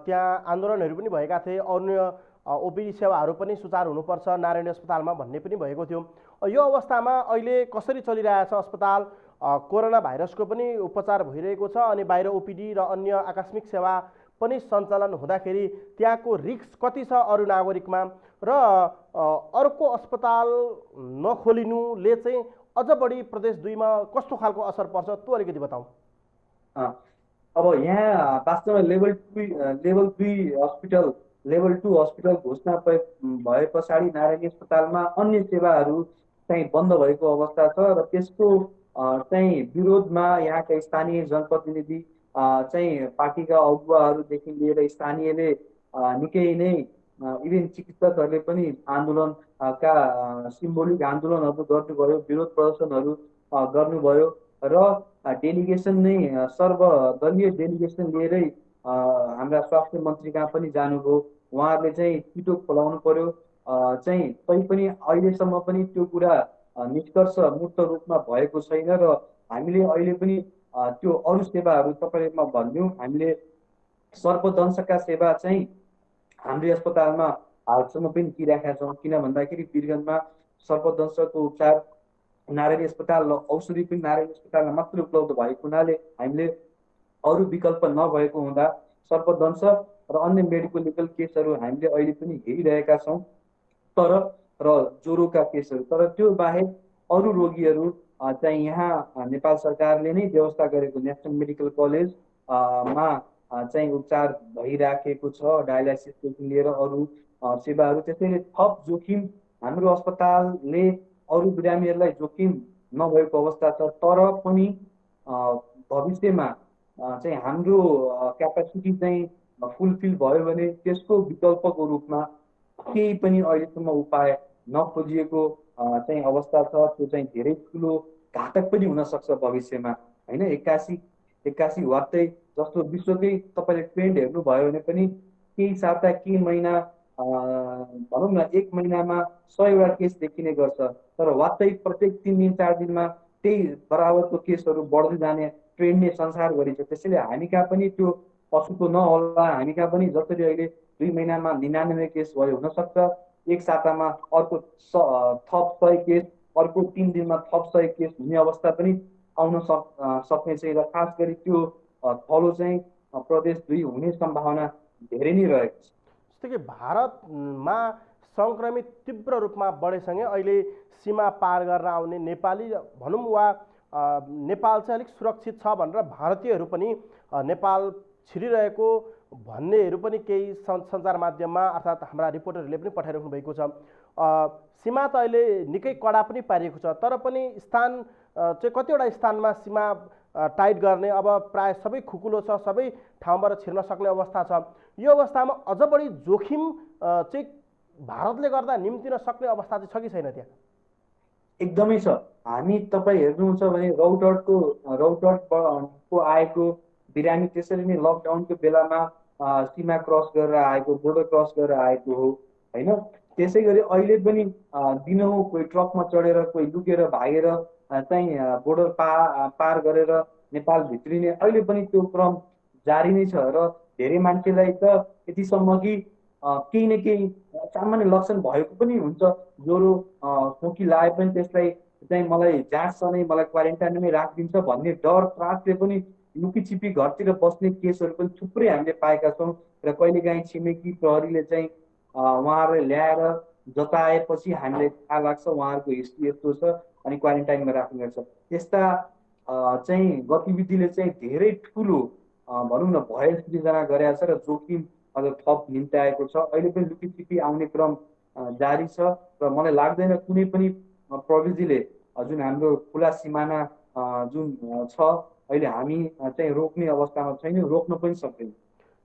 त्यहाँ आन्दोलनहरू पनि भएका थिए, अन्य ओपिडी सेवाहरू पनि सुचारू हुनुपर्छ नारायणी अस्पतालमा भन्ने पनि भएको थियो। यो अवस्थामा अहिले कसरी चलिरहेछ अस्पताल? कोरोना भाइरसको पनि उपचार भइरहेको छ, अनि बाहिर ओपिडी र अन्य आकस्मिक सेवा पनि सञ्चालन हुँदाखेरि त्यहाँको रिस्क कति छ अरू नागरिकमा, र अर्को अस्पताल नखोलिनुले चाहिँ अझ बढी प्रदेश 2 मा कस्तो खालको असर पर्छ, त्यो अलिकति बताउँ। अब यहाँ वास्तवमा लेभल 2 हस्पिटल, लेभल 2 हस्पिटल घोषणा भए पछाडि नारायणी अस्पतालमा अन्य सेवाहरू चाहिँ बन्द भएको अवस्था छ र त्यसको चाहिँ विरोधमा यहाँका स्थानीय जनप्रतिनिधि चाहिँ पार्टीका अगुवाहरूदेखि लिएर स्थानीयले निकै नै इभेन चिकित्सकहरूले पनि आन्दोलनका सिम्बोलिक आन्दोलनहरू गर्नुभयो, विरोध प्रदर्शनहरू गर्नुभयो र डेलिगेसन नै सर्वदलीय डेलिगेसन लिएरै हाम्रा स्वास्थ्य मन्त्री कहाँ पनि जानुभयो। उहाँहरूले चाहिँ छिटो खोलाउनु पर्यो चाहिँ, तैपनि अहिलेसम्म पनि त्यो कुरा निष्कर्ष मूर्त रूपमा भएको छैन र हामीले अहिले पनि त्यो अरू सेवाहरू, तपाईँले म भनिदिउँ, हामीले सर्पदंशका सेवा चाहिँ हाम्रो अस्पतालमा हालसम्म पनि दिइराखेका छौँ। किन भन्दाखेरि वीरगन्जमा सर्पदंशको उपचार नारायणी अस्पताल र औषधि पनि नारायणी अस्पतालमा मात्र उपलब्ध भएको हुनाले हामीले अरू विकल्प नभएको हुँदा सर्पदंश र अन्य मेडिकल लिगल केसहरू हामीले अहिले पनि हेरिरहेका छौँ। तर र ज्वरोका केसहरू, तर त्यो बाहेक अरू रोगीहरू चाहिँ यहाँ नेपाल सरकारले नै व्यवस्था गरेको नेसनल मेडिकल कलेज मा चाहिँ उपचार भइराखेको छ, डायलाइसिसदेखि लिएर अरू सेवाहरू। त्यसैले थप जोखिम हाम्रो अस्पतालले अरू बिरामीहरूलाई जोखिम नभएको अवस्था छ। तर पनि भविष्यमा चाहिँ हाम्रो क्यापासिटी चाहिँ फुलफिल भयो भने त्यसको विकल्पको रूपमा केही पनि अहिलेसम्म उपाय नखोजिएको चाहिँ अवस्था छ। त्यो चाहिँ धेरै ठुलो घातक पनि हुन सक्छ भविष्यमा, होइन। एक्कासी वात्तै जस्तो विश्वकै तपाईँले ट्रेन्ड हेर्नुभयो भने पनि केही साता केही महिना भनौँ न 1 महिनामा 100वटा केस देखिने गर्छ, तर वात्तै प्रत्येक 3 दिन 4 दिनमा त्यही बराबरको केसहरू बढ्दै जाने ट्रेन्ड नै संसारभरि छ। त्यसैले हामी कहाँ पनि त्यो पशुको नहोला। हामी कहाँ पनि जसरी अहिले 2 महिनामा 99 केस भयो, हुनसक्छ एक सातामा अर्को थप 100 केस, अर्को 3 दिनमा थप 100 केस हुने अवस्था पनि आउन सक्ने छ। र खास गरी त्यो फलो चाहिँ प्रदेश 2 हुने सम्भावना धेरै नै रहेको छ। जस्तै कि भारतमा सङ्क्रमित तीव्र रूपमा बढेसँगै अहिले सीमा पार गरेर आउने नेपाली भनौँ वा नेपाल चाहिँ अलिक सुरक्षित छ भनेर भारतीयहरू पनि नेपाल छिरिरहेको भन्नेहरू पनि केही सञ्चार माध्यममा अर्थात् हाम्रा रिपोर्टरहरूले पनि पठाइराख्नु भएको छ। सीमा त अहिले निकै कडा पनि पारिएको छ, तर पनि स्थान चाहिँ कतिवटा स्थानमा सीमा टाइट गर्ने अब प्राय सबै खुकुलो छ, सबै ठाउँबाट छिर्न सक्ने अवस्था छ। यो अवस्थामा अझ बढी जोखिम चाहिँ भारतले गर्दा निम्तिन सक्ने अवस्था चाहिँ छ कि छैन त्यहाँ? एकदमै छ। हामी तपाईँ हेर्नुहुन्छ भने रौतहटको आएको बिरामी त्यसरी नै लकडाउनको बेलामा सीमा क्रस गरेर आएको, बोर्डर क्रस गरेर आएको हो, होइन। त्यसै गरी अहिले पनि दिनहुँ कोही ट्रकमा चढेर कोही लुकेर भागेर चाहिँ बोर्डर पार गरेर नेपाल भित्रिने अहिले पनि त्यो क्रम जारी नै छ। र धेरै मान्छेलाई त यतिसम्म कि केही न केही सामान्य लक्षण भएको पनि हुन्छ, ज्वरो खोकी लाए पनि त्यसलाई चाहिँ मलाई जाँच छ नै, मलाई क्वारेन्टाइनमै राखिदिन्छ भन्ने डर त्रासले पनि लुकीछिपी घरतिर बस्ने केसहरू पनि थुप्रै हामीले पाएका छौँ। र कहिलेकाहीँ छिमेकी प्रहरीले चाहिँ उहाँहरूलाई ल्याएर जताएपछि हामीलाई थाहा लाग्छ उहाँहरूको हिस्ट्री यस्तो छ अनि क्वारेन्टाइनमा राख्ने गर्छ। यस्ता चाहिँ गतिविधिले चाहिँ धेरै ठुलो भनौँ न भय सृजना गरेका छ र जोखिम अझ थप निम्त्याएको छ। अहिले पनि लुकीछिपी आउने क्रम जारी छ र मलाई लाग्दैन कुनै पनि प्रविधिले जुन हाम्रो खुला सिमाना जुन छ अहिले हामी चाहिँ रोक्ने अवस्थामा छैनौँ, रोक्न पनि सक्दैनौँ।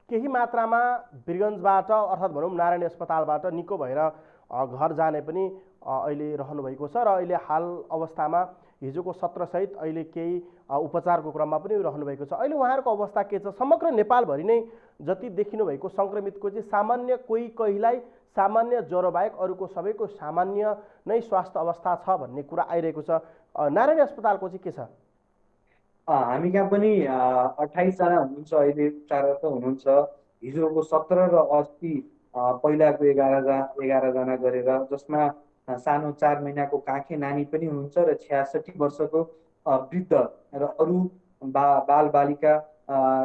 केही मात्रामा वीरगन्जबाट अर्थात् भनौँ नारायणी अस्पतालबाट निको भएर घर जाने पनि अहिले रहनु भएको छ र अहिले हाल अवस्थामा हिजोको सत्रसहित अहिले केही उपचारको क्रममा पनि रहनु भएको छ। अहिले उहाँहरूको अवस्था के छ? समग्र नेपालभरि नै जति देखिनु भएको सङ्क्रमितको चाहिँ सामान्य कहीलाई सामान्य ज्वरो बाहेक अरूको सबैको सामान्य नै स्वास्थ्य अवस्था छ भन्ने कुरा आइरहेको छ। नारायणी अस्पतालको चाहिँ के छ? हामी कहाँ पनि 28 जना हुनुहुन्छ अहिले उपचाररत हुनुहुन्छ। हिजोको 17 र अस्ति पहिलाको 11 जना गरेर, जसमा सानो 4 महिनाको काखे नानी पनि हुनुहुन्छ र 66 वर्षको वृद्ध र अरू बाल बालिका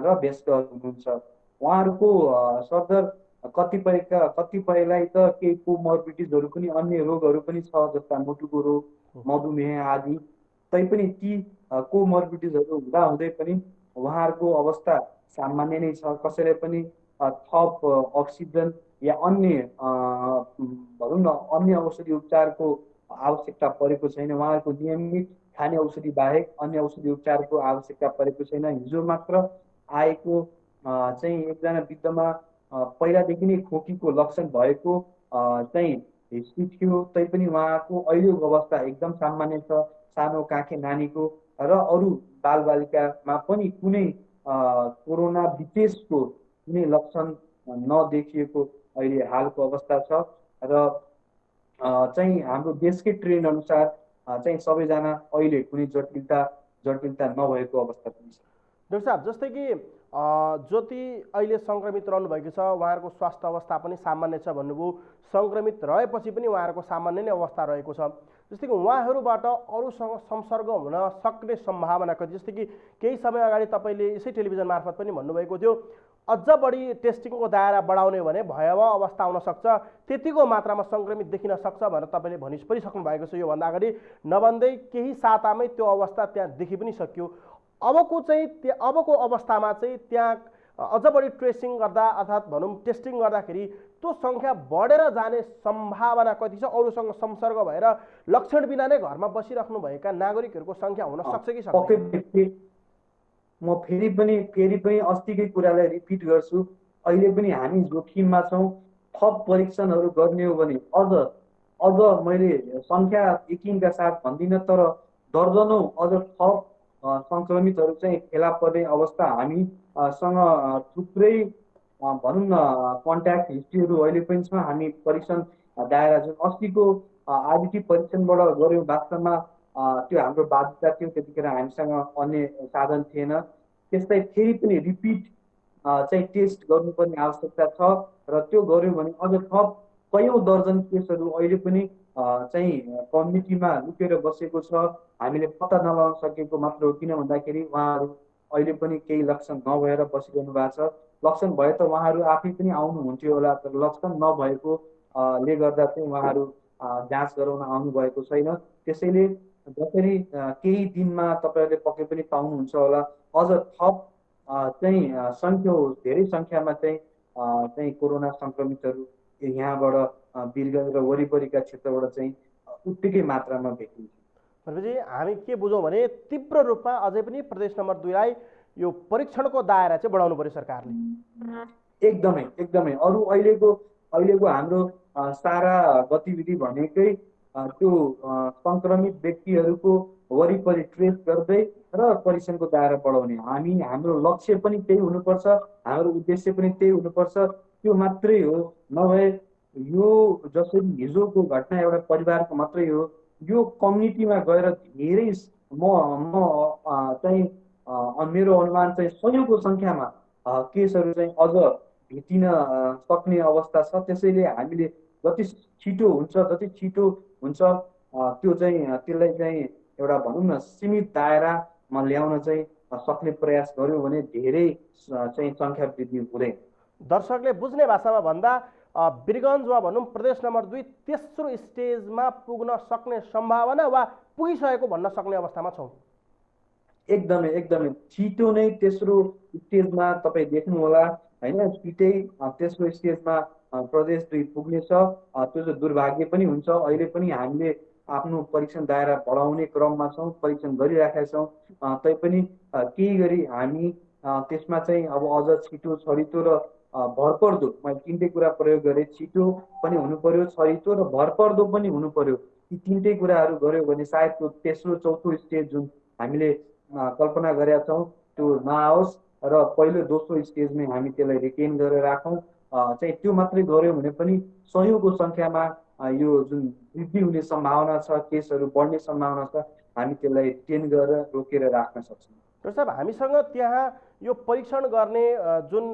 र वयस्कहरू हुनुहुन्छ। उहाँहरूको सरदर कतिपयलाई त केही कोमर्बिडिजहरू पनि अन्य रोगहरू पनि छ, जस्ता मुटुको रोग, मधुमेह आदि। तैपनि ती कोमर्बिडिजहरू हुँदै पनि उहाँहरूको अवस्था सामान्य नै छ। कसैले पनि थप अक्सिजन या अन्य भनौँ न अन्य औषधि उपचारको आवश्यकता परेको छैन। उहाँहरूको नियमित खाने औषधि बाहेक अन्य औषधि उपचारको आवश्यकता परेको छैन। हिजो मात्र आएको चाहिँ एकजना वृद्धमा पहिलादेखि नै खोकीको लक्षण भएको चाहिँ हिस्ट्री थियो, तैपनि उहाँको अहिलेको अवस्था एकदम सामान्य छ। सानो काखे नानीको र अरू बालबालिकामा पनि कुनै कोरोना विशेषको कुनै लक्षण नदेखिएको अहिले हालको अवस्था छ। र चाहिँ हाम्रो देशकै ट्रेन्ड अनुसार चाहिँ सबैजना अहिले कुनै जटिलता नभएको अवस्था पनि छ। डाक्टर साहब, जस्तै कि ज्योति अहिले सङ्क्रमित रहनुभएको छ, उहाँहरूको स्वास्थ्य अवस्था पनि सामान्य छ भन्नुभयो, सङ्क्रमित रहेपछि पनि उहाँहरूको सामान्य नै अवस्था रहेको छ। जस्तै कि उहाँहरूबाट अरूसँग संसर्ग हुन सक्ने सम्भावना कति? जस्तै कि केही समय अगाडि तपाईँले यसै टेलिभिजन मार्फत पनि भन्नुभएको थियो अझ बढी टेस्टिङको दायरा बढाउने भने भयावह अवस्था आउन सक्छ, त्यतिको मात्रामा सङ्क्रमित देखिन सक्छ भनेर तपाईँले भनिसक्नु भएको छ। योभन्दा अगाडि नभन्दै केही सातामै त्यो अवस्था त्यहाँ देखि पनि सक्यो। अबको अवस्थामा चाहिँ त्यहाँ अझ बढी ट्रेसिङ गर्दा अर्थात् भनौँ टेस्टिङ गर्दाखेरि त्यो सङ्ख्या बढेर जाने सम्भावना कति छ? अरूसँग संसर्ग भएर लक्षण बिना नै घरमा बसिराख्नुभएका नागरिकहरूको सङ्ख्या हुन सक्छ कि सक्दैन? म फेरि पनि अस्तिकै कुरालाई रिपिट गर्छु, अहिले पनि हामी जोखिममा छौँ। थप परीक्षणहरू गर्ने हो भने अझ मैले सङ्ख्या यकिनका साथ भन्दिनँ, तर दर्जनौँ अझ थप सङ्क्रमितहरू चाहिँ फेला पर्ने अवस्था हामीसँग थुप्रै भनौँ न कन्ट्याक्ट हिस्ट्रीहरू अहिले पनि छ। हामी परीक्षण दायरा जुन अस्तिको आरबिटी परीक्षणबाट गऱ्यौँ, वास्तवमा त्यो हाम्रो बाध्यता थियो, त्यतिखेर हामीसँग अन्य साधन थिएन। त्यसलाई फेरि पनि रिपिट चाहिँ टेस्ट गर्नुपर्ने आवश्यकता छ र त्यो गऱ्यौँ भने अझ थप कयौँ दर्जन केसहरू अहिले पनि चाहिँ कम्युनिटीमा लुकेर बसेको छ, हामीले पत्ता नलाउन सकेको मात्र हो। किन भन्दाखेरि उहाँहरू अहिले पनि केही लक्षण नभएर बसिरहनु भएको छ। लक्षण भए त उहाँहरू आफै पनि आउनुहुन्थ्यो होला, तर लक्षण नभएको ले गर्दा चाहिँ उहाँहरू जाँच गराउन आउनुभएको छैन। त्यसैले जसरी केही दिनमा तपाईँहरूले पक्कै पनि पाउनुहुन्छ होला अझ थप चाहिँ धेरै सङ्ख्यामा चाहिँ कोरोना सङ्क्रमितहरू यहाँबाट वीरगञ्ज र वरिपरिका क्षेत्रबाट चाहिँ उत्तिकै मात्रामा भेटिन्छ। भनेपछि हामी के बुझौँ भने तीव्र रूपमा अझै पनि प्रदेश नम्बर 2लाई यो परीक्षणको दायरा चाहिँ बढाउनु पर्यो सरकारले। एकदमै अरू अहिलेको हाम्रो सारा गतिविधि भनेकै त्यो सङ्क्रमित व्यक्तिहरूको वरिपरि ट्रेस गर्दै र परीक्षणको दायरा बढाउने। हाम्रो लक्ष्य पनि त्यही हुनुपर्छ, हाम्रो उद्देश्य पनि त्यही हुनुपर्छ। त्यो मात्रै हो, नभए यो जसरी हिजोको घटना एउटा परिवारको मात्रै हो, यो कम्युनिटीमा गएर धेरै म चाहिँ मेरो अनुमान चाहिँ सयौँको सङ्ख्यामा केसहरू चाहिँ अझ भेटिन सक्ने अवस्था छ। त्यसैले हामीले जति छिटो हुन्छ त्यो चाहिँ त्यसलाई चाहिँ एउटा भनौँ न सीमित दायरामा ल्याउन चाहिँ सक्ने प्रयास गर्यो भने धेरै चाहिँ सङ्ख्या वृद्धि हुँदैन। दर्शकले बुझ्ने भाषामा भन्दा वीरगञ्ज वा भनौँ प्रदेश नम्बर 2 तेस्रो स्टेजमा पुग्न सक्ने सम्भावना वा पुगिसकेको भन्न सक्ने अवस्थामा छौँ। एकदमै छिटो नै तेस्रो स्टेजमा तपाईँ देख्नुहोला होइन, छिटै तेस्रो स्टेजमा प्रदेश 2 पुग्नेछ। त्यो चाहिँ दुर्भाग्य पनि हुन्छ। अहिले पनि हामीले आफ्नो परीक्षण दायरा बढाउने क्रममा छौँ, परीक्षण गरिराखेका छौँ। तैपनि केही गरी हामी त्यसमा चाहिँ अब अझ छिटो, छरितो र भरपर्दो, मैले तिनटै कुरा प्रयोग गरेँ, छिटो पनि हुनु पर्यो, छरितो र भरपर्दो पनि हुनु पर्यो। यी तिनटै कुराहरू गऱ्यो भने सायद त्यो तेस्रो चौथो स्टेज जुन हामीले कल्पना गरेका छौँ त्यो नआओस् र पहिलो दोस्रो स्टेजमै हामी त्यसलाई रिटेन गरेर राखौँ। चाहिँ त्यो मात्रै गऱ्यौँ भने पनि सयौँको सङ्ख्यामा यो जुन वृद्धि हुने सम्भावना छ, केसहरू बढ्ने सम्भावना छ, हामी त्यसलाई रिटेन गरेर रोकेर राख्न सक्छौँ। डाक्टर साहब, हामीसँग त्यहाँ यो परीक्षण गर्ने जुन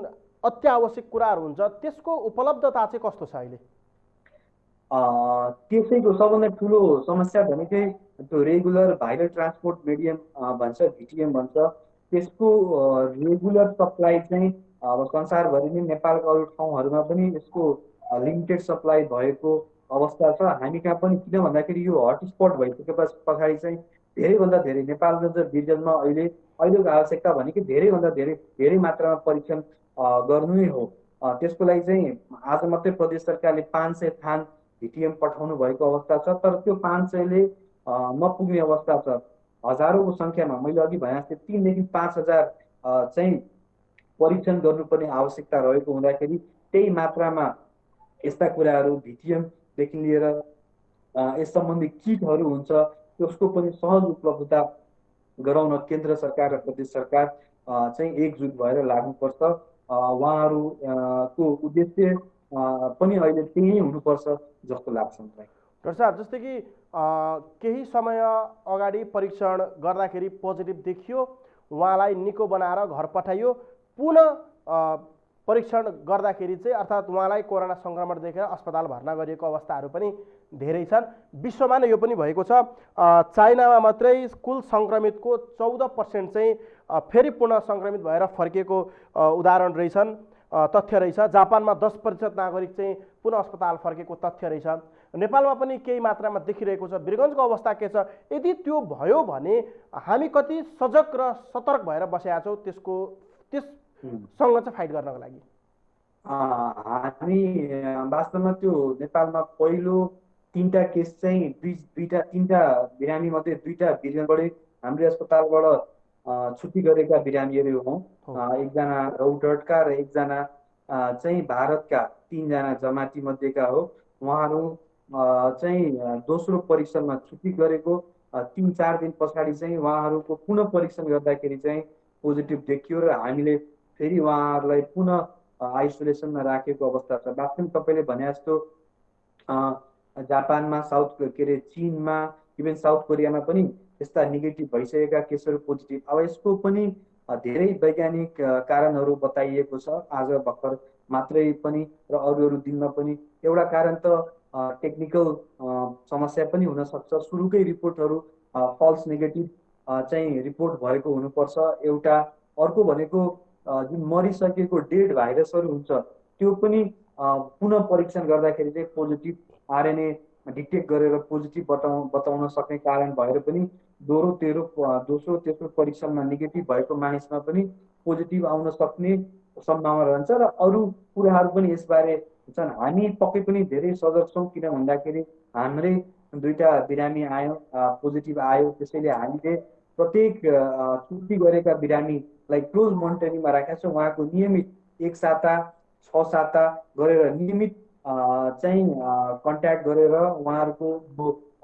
अत्यावश्यक कुराहरू हुन्छ त्यसको उपलब्धता चाहिँ कस्तो छ अहिले? त्यसैको सबभन्दा ठुलो समस्या भनेकै त्यो रेगुलर भाइरल ट्रान्सपोर्ट मिडियम भन्छ, भिटिएम भन्छ, त्यसको रेगुलर सप्लाई चाहिँ अब संसारभरि नै नेपालको अरू ठाउँहरूमा पनि यसको लिमिटेड सप्लाई भएको अवस्था छ। हामी कहाँ पनि, किन भन्दाखेरि यो हटस्पट भइसके पछाडि चाहिँ धेरैभन्दा धेरै नेपालगञ्ज र वीरगञ्जमा अहिलेको आवश्यकता भनेकै धेरैभन्दा धेरै मात्रामा परीक्षण गर्नु नै हो। त्यसको लागि चाहिँ आज मात्रै प्रदेश सरकारले 500 थान भिटिएम पठाउनु भएको अवस्था छ, तर त्यो 500ले नपुग्ने अवस्था छ। हजारौँको सङ्ख्यामा मैले अघि भने जस्तै 3 देखि 5,000 चाहिँ परीक्षण गर्नुपर्ने आवश्यकता रहेको हुँदाखेरि त्यही मात्रामा यस्ता कुराहरू भिटिएमदेखि लिएर यस सम्बन्धी किटहरू हुन्छ, त्यसको पनि सहज उपलब्धता गराउन केन्द्र सरकार र प्रदेश सरकार चाहिँ एकजुट भएर लाग्नुपर्छ। उहाँहरूको उद्देश्य पनि अहिले त्यही नै हुनुपर्छ जस्तो लाग्छ मलाई। डाक्टर साहब, जस्तै कि केही समय अगाडि परीक्षण गर्दाखेरि पोजिटिभ देखियो, उहाँलाई निको बनाएर घर पठाइयो, पुनः परीक्षण गर्दाखेरि चाहिँ अर्थात् उहाँलाई कोरोना सङ्क्रमण देखेर अस्पताल भर्ना गरिएको अवस्थाहरू पनि धेरै छन्। विश्वमा नै यो पनि भएको छ। चाइनामा मात्रै कुल सङ्क्रमितको 14% चाहिँ फेरि पुनः सङ्क्रमित भएर फर्किएको उदाहरण रहेछन्, तथ्य रहेछ। जापानमा 10% नागरिक चाहिँ पुनः अस्पताल फर्केको तथ्य रहेछ। नेपालमा पनि केही मात्रामा देखिरहेको छ। वीरगञ्जको अवस्था के छ? यदि त्यो भयो भने हामी कति सजग र सतर्क भएर बसेका छौँ त्यससँग चाहिँ फाइट गर्नको लागि? हामी वास्तवमा त्यो नेपालमा पहिलो 3टा केस चाहिँ तीनटा बिरामी मध्ये 2टा वीरगञ्जबाटै हाम्रो अस्पतालबाट छुट्टी गरेका बिरामीहरू हौँ। एकजना रौतहटका र एकजना चाहिँ भारतका 3जना जमाती मध्येका हो। उहाँहरू चाहिँ दोस्रो परीक्षणमा छुट्टी गरेको 3-4 दिन पछाडि चाहिँ उहाँहरूको पुनः परीक्षण गर्दाखेरि चाहिँ पोजिटिभ देखियो र हामीले फेरि उहाँहरूलाई पुनः आइसोलेसनमा राखेको अवस्था छ। वास्तवमा तपाईँले भने जस्तो जापानमा, चीनमा, इभन साउथ कोरियामा पनि यस्ता नेगेटिभ भइसकेका केसहरू पोजिटिभ। अब यसको पनि धेरै वैज्ञानिक कारणहरू बताइएको छ आज भर्खर मात्रै पनि र अरू दिनमा पनि। एउटा कारण त टेक्निकल समस्या पनि हुनसक्छ। सुरुकै रिपोर्टहरू फल्स नेगेटिभ चाहिँ रिपोर्ट भएको हुनुपर्छ एउटा। अर्को भनेको जुन मरिसकेको डेड भाइरसहरू हुन्छ त्यो पनि पुनः परीक्षण गर्दाखेरि चाहिँ पोजिटिभ आरएनए डिटेक्ट गरेर पोजिटिभ बताउन सक्ने कारण भएर पनि दोस्रो तेस्रो परीक्षणमा नेगेटिभ भएको मानिसमा पनि पोजिटिभ आउन सक्ने सम्भावना रहन्छ। र अरू कुराहरू पनि यसबारे छन्। हामी पक्कै पनि धेरै सजग छौँ, किन भन्दाखेरि हाम्रै 2टा बिरामी आयो, पोजिटिभ आयो। त्यसैले हामीले प्रत्येक छुट्टी गरेका बिरामीलाई क्लोज मोनिटरिङमा राखेका छौँ। उहाँको नियमित 1 साता 6 साता गरेर नियमित चाहिँ कन्ट्याक्ट गरेर उहाँहरूको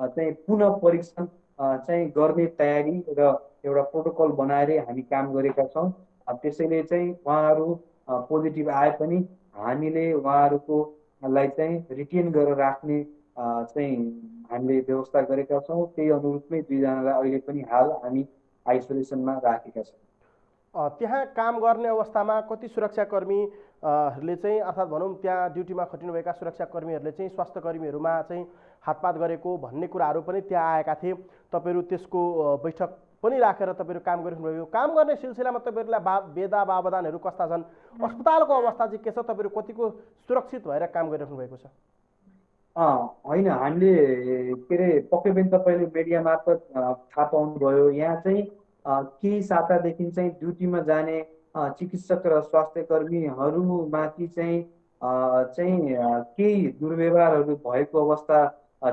चाहिँ पुनः परीक्षण चाहिँ गर्ने तयारी र एउटा प्रोटोकल बनाएर हामी काम गरेका छौँ। त्यसैले चाहिँ उहाँहरू पोजिटिभ आए पनि हामीले उहाँहरूकोलाई चाहिँ रिटेन गरेर राख्ने चाहिँ हामीले व्यवस्था गरेका छौँ। त्यही अनुरूपमै 2जनालाई अहिले पनि हाल हामी आइसोलेसनमा राखेका छौँ। त्यहाँ काम गर्ने अवस्थामा कति सुरक्षाकर्मीहरूले चाहिँ अर्थात् भनौँ त्यहाँ ड्युटीमा खटिनुभएका सुरक्षाकर्मीहरूले चाहिँ स्वास्थ्य कर्मीहरूमा चाहिँ हातपात गरेको भन्ने कुराहरू पनि त्यहाँ आएका थिए। तपाईँहरू त्यसको बैठक पनि राखेर तपाईँहरू काम गरिरहनुभयो। काम गर्ने सिलसिलामा तपाईँहरूलाई बेदा बावधानहरू कस्ता छन्? अस्पतालको अवस्था चाहिँ के छ? तपाईँहरू कतिको सुरक्षित भएर काम गरिरहनु भएको छ? होइन, हामीले के अरे पक्कै पनि तपाईँले मिडिया मार्फत थाहा पाउनुभयो। यहाँ चाहिँ केही सातादेखि चाहिँ ड्युटीमा जाने चिकित्सक र स्वास्थ्य कर्मीहरूमाथि चाहिँ केही दुर्व्यवहारहरू भएको अवस्था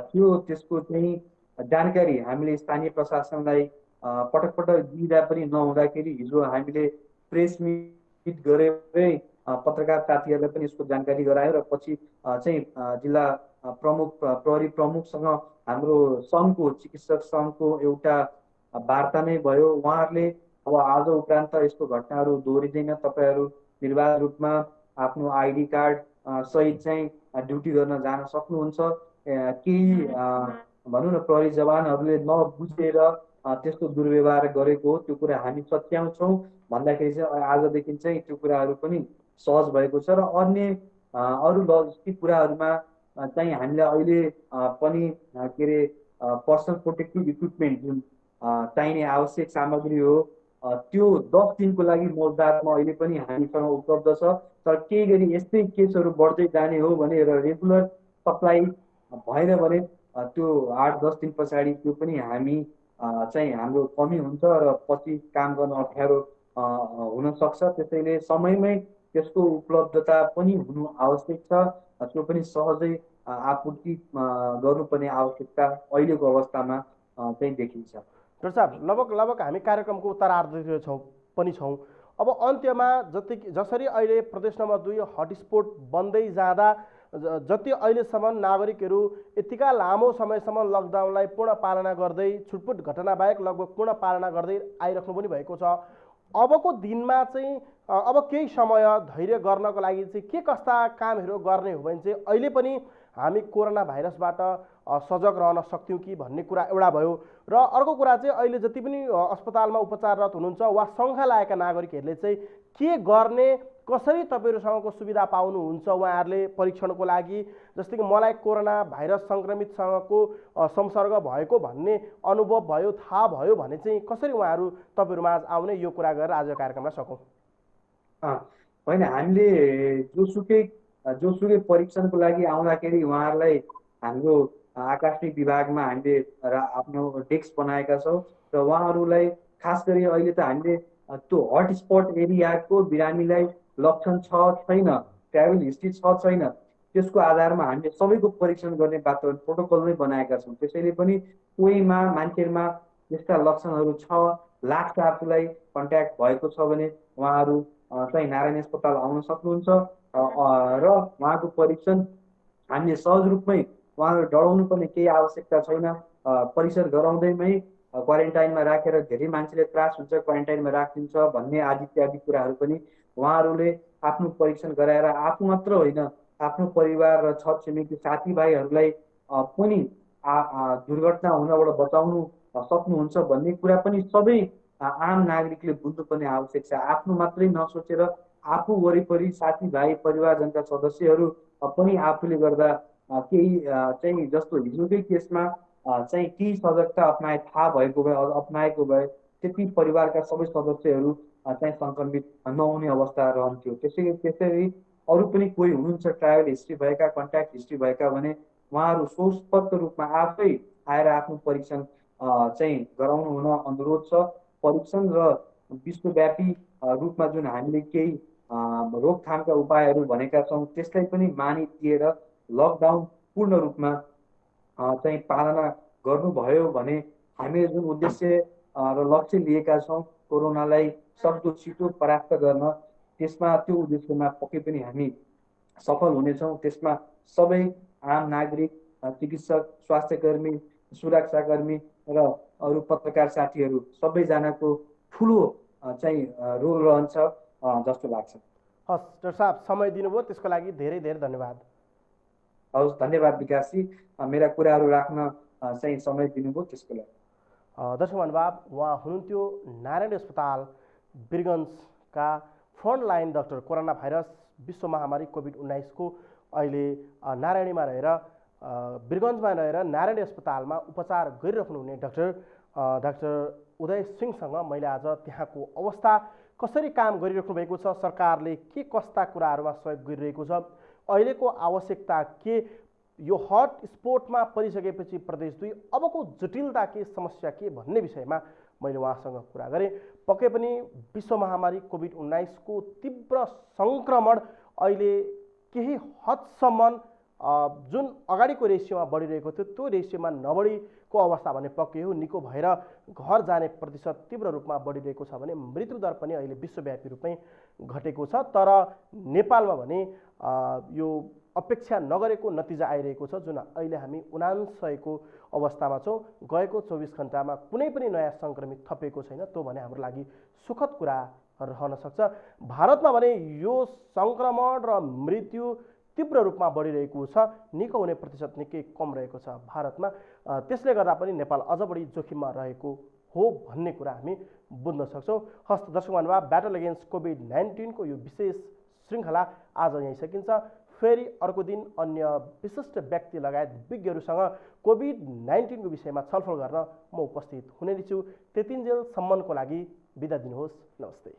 थियो। त्यसको चाहिँ जानकारी हामीले स्थानीय प्रशासनलाई पटक पटक दिँदा पनि नहुँदाखेरि हिजो हामीले प्रेस मिट गरेरै पत्रकार साथीहरूलाई पनि यसको जानकारी गरायो र पछि चाहिँ जिल्ला प्रहरी प्रमुखसँग हाम्रो सङ्घको चिकित्सक सङ्घको एउटा वार्ता नै भयो। उहाँहरूले अब आज उपरान्त यस्तो घटनाहरू दोहोरिँदैन, तपाईँहरू निर्बाध रूपमा आफ्नो आइडी कार्ड सहित चाहिँ ड्युटी गर्न जान सक्नुहुन्छ। केही भनौँ न प्रहरी जवानहरूले नबुझेर त्यस्तो दुर्व्यवहार गरेको हो, त्यो कुरा हामी सच्याउँछौँ भन्दाखेरि चाहिँ आजदेखि चाहिँ त्यो कुराहरू पनि सहज भएको छ। र अरू लजिस्टिक कुराहरूमा चाहिँ हामीले अहिले पनि के अरे पर्सनल प्रोटेक्टिभ इक्विपमेन्ट जुन चाहिने आवश्यक सामग्री हो त्यो 10 दिनको लागि मौजदारमा अहिले पनि हामीसँग उपलब्ध छ। तर केही गरी यस्तै केसहरू बढ्दै जाने हो भने र रेगुलर सप्लाई भएन भने त्यो 8-10 दिन पछाडि त्यो पनि हामी चाहिँ हाम्रो कमी हुन्छ र पछि काम गर्न अप्ठ्यारो हुन सक्छ। त्यसैले समयमै त्यसको उपलब्धता पनि हुनु आवश्यक छ। त्यो पनि सहजै आपूर्ति गर्नुपर्ने आवश्यकता अहिलेको अवस्थामा चाहिँ देखिन्छ। डाक्टर साहब, लगभग हामी कार्यक्रमको उत्तरार्धतिर पनि छौँ। अब अन्त्यमा जसरी अहिले प्रदेश नम्बर 2 हटस्पट बन्दै जाँदा जति अहिलेसम्म नागरिकहरू यतिका लामो समयसम्म लकडाउनलाई पूर्ण पालना गर्दै छुटपुट घटनाबाहेक लगभग पूर्ण पालना गर्दै आइराख्नु पनि भएको छ। अबको दिनमा चाहिँ अब केही समय धैर्य गर्नको लागि चाहिँ के कस्ता कामहरू गर्ने हो भने चाहिँ अहिले पनि हामी कोरोना भाइरसबाट सजग रहन सक्थ्यौँ कि भन्ने कुरा एउटा भयो। र अर्को कुरा चाहिँ अहिले जति पनि अस्पतालमा उपचाररत हुनुहुन्छ वा शङ्का लागेका नागरिकहरूले चाहिँ के गर्ने, कसरी तपाईँहरूसँगको सुविधा पाउनुहुन्छ उहाँहरूले परीक्षणको लागि? जस्तै कि मलाई कोरोना भाइरस सङ्क्रमितसँगको संसर्ग भएको भन्ने अनुभव भयो, थाहा भयो भने चाहिँ कसरी उहाँहरू तपाईँहरूमा आज आउने, यो कुरा गरेर आज कार्यक्रममा सकौँ? होइन, हामीले जोसुकै परीक्षणको लागि आउँदाखेरि उहाँहरूलाई हाम्रो आकस्मिक विभागमा हामीले आफ्नो डेस्क बनाएका छौँ र उहाँहरूलाई खास गरी अहिले त हामीले त्यो हटस्पट एरियाको बिरामीलाई लक्षण छ छैन, ट्राभल हिस्ट्री छ छैन, त्यसको आधारमा हामीले सबैको परीक्षण गर्ने वातावरण प्रोटोकल नै बनाएका छौँ। त्यसैले पनि कोहीमा मान्छेहरूमा यस्ता लक्षणहरू छ, लाग्छ आफूलाई कन्ट्याक्ट भएको छ भने उहाँहरू चाहिँ नारायणी अस्पताल आउन सक्नुहुन्छ र उहाँको परीक्षण हामीले सहज रूपमै, उहाँहरू डराउनु पर्ने केही आवश्यकता छैन। परिसर गराउँदैमै क्वारेन्टाइनमा राखेर धेरै मान्छेले त्रास हुन्छ, क्वारेन्टाइनमा राखिदिन्छ भन्ने आदि इत्यादि कुराहरू पनि उहाँहरूले आफ्नो परीक्षण गराएर आफू मात्र होइन, आफ्नो परिवार र छरछिमेकी साथीभाइहरूलाई पनि दुर्घटना हुनबाट बचाउनु सक्नुहुन्छ भन्ने कुरा पनि सबै आम नागरिकले बुझ्नुपर्ने आवश्यक छ। आफ्नो मात्रै नसोचेर आफू वरिपरि साथीभाइ परिवारजनका सदस्यहरू पनि आफूले गर्दा केही चाहिँ जस्तो हिजोकै केसमा चाहिँ केही सजगता अप्नाए, थाहा भएको भए, अप्नाएको भए त्यति परिवारका सबै सदस्यहरू चाहिँ सङ्क्रमित नहुने अवस्था रहन्थ्यो। त्यसरी अरू पनि कोही हुनुहुन्छ ट्राभल हिस्ट्री भएका, कन्ट्याक्ट हिस्ट्री भएका भने उहाँहरू स्वस्फूर्त रूपमा आफै आएर आफ्नो परीक्षण चाहिँ गराउनु हुन अनुरोध छ। परीक्षण र विश्वव्यापी रूपमा जुन हामीले केही रोकथामका उपायहरू भनेका छौँ त्यसलाई पनि मानिदिएर लकडाउन पूर्ण रूपमा चाहिँ पालना गर्नुभयो भने हामीले जुन उद्देश्य र लक्ष्य लिएका छौँ कोरोनालाई सक्दो छिटो परास्त गर्न, त्यसमा त्यो उद्देश्यमा पक्कै पनि हामी सफल हुनेछौँ। त्यसमा सबै आम नागरिक, चिकित्सक, स्वास्थ्यकर्मी, सुरक्षाकर्मी र अरू पत्रकार साथीहरू सबैजनाको ठुलो चाहिँ रोल रहन्छ जस्तो लाग्छ। हस् डाक्टर साहब, समय दिनुभयो त्यसको लागि धेरै धेरै धन्यवाद। हवस्, धन्यवाद विकासजी, मेरा कुराहरू राख्न चाहिँ समय दिनुभयो त्यसको लागि। दर्शक महानुभाव, उहाँ हुनुहुन्थ्यो नारायणी अस्पताल वीरगन्जका फ्रन्टलाइन डाक्टर। कोरोना भाइरस विश्व महामारी कोभिड-19 को अहिले नारायणीमा रहेर, वीरगन्जमा रहेर नारायणी अस्पतालमा उपचार गरिराख्नुहुने डाक्टर उदय सिंहसँग मैले आज त्यहाँको अवस्था, कसरी काम गरिराख्नु भएको छ, सरकारले के कस्ता कुराहरूमा सहयोग गरिरहेको छ, अहिलेको आवश्यकता के, यो हट स्पोटमा परिसकेपछि प्रदेश 2 अबको जटिलता के, समस्या के भन्ने विषयमा मैले उहाँसँग कुरा गरेँ। पक्कै पनि विश्व महामारी कोभिड-19 को तीव्र सङ्क्रमण अहिले केही हदसम्म जुन अगाडिको रेसियोमा बढिरहेको थियो त्यो रेसियोमा नबढीको अवस्था भने पक्कै हो। निको भएर घर जाने प्रतिशत तीव्र रूपमा बढिरहेको छ भने मृत्युदर पनि अहिले विश्वव्यापी रूपमै घटेको छ। तर नेपालमा भने यो अपेक्षा नगरेको नतिजा आइरहेको छ, जुन अहिले हामी 79 को अवस्थामा छौँ। गएको 24 घण्टामा कुनै पनि नयाँ सङ्क्रमित थपिएको छैन, त्यो भने हाम्रो लागि सुखद कुरा रहन सक्छ। भारतमा भने यो सङ्क्रमण र मृत्यु तीव्र रूपमा बढिरहेको छ, निको हुने प्रतिशत निकै कम रहेको छ भारतमा। त्यसले गर्दा पनि नेपाल अझ बढी जोखिममा रहेको हो भन्ने कुरा हामी बुझ्न सक्छौँ। हस्त दर्शक महानुभाव, ब्याटल अगेन्स्ट कोभिड-19 को यो विशेष श्रृङ्खला आज यहीँ सकिन्छ। फेरि अर्को दिन अन्य विशिष्ट व्यक्ति लगायत विज्ञहरूसँग कोभिड-19 को विषयमा छलफल गर्न म उपस्थित हुने नै छु। त्यतिन्जेलसम्मको लागि बिदा दिनुहोस्। नमस्ते।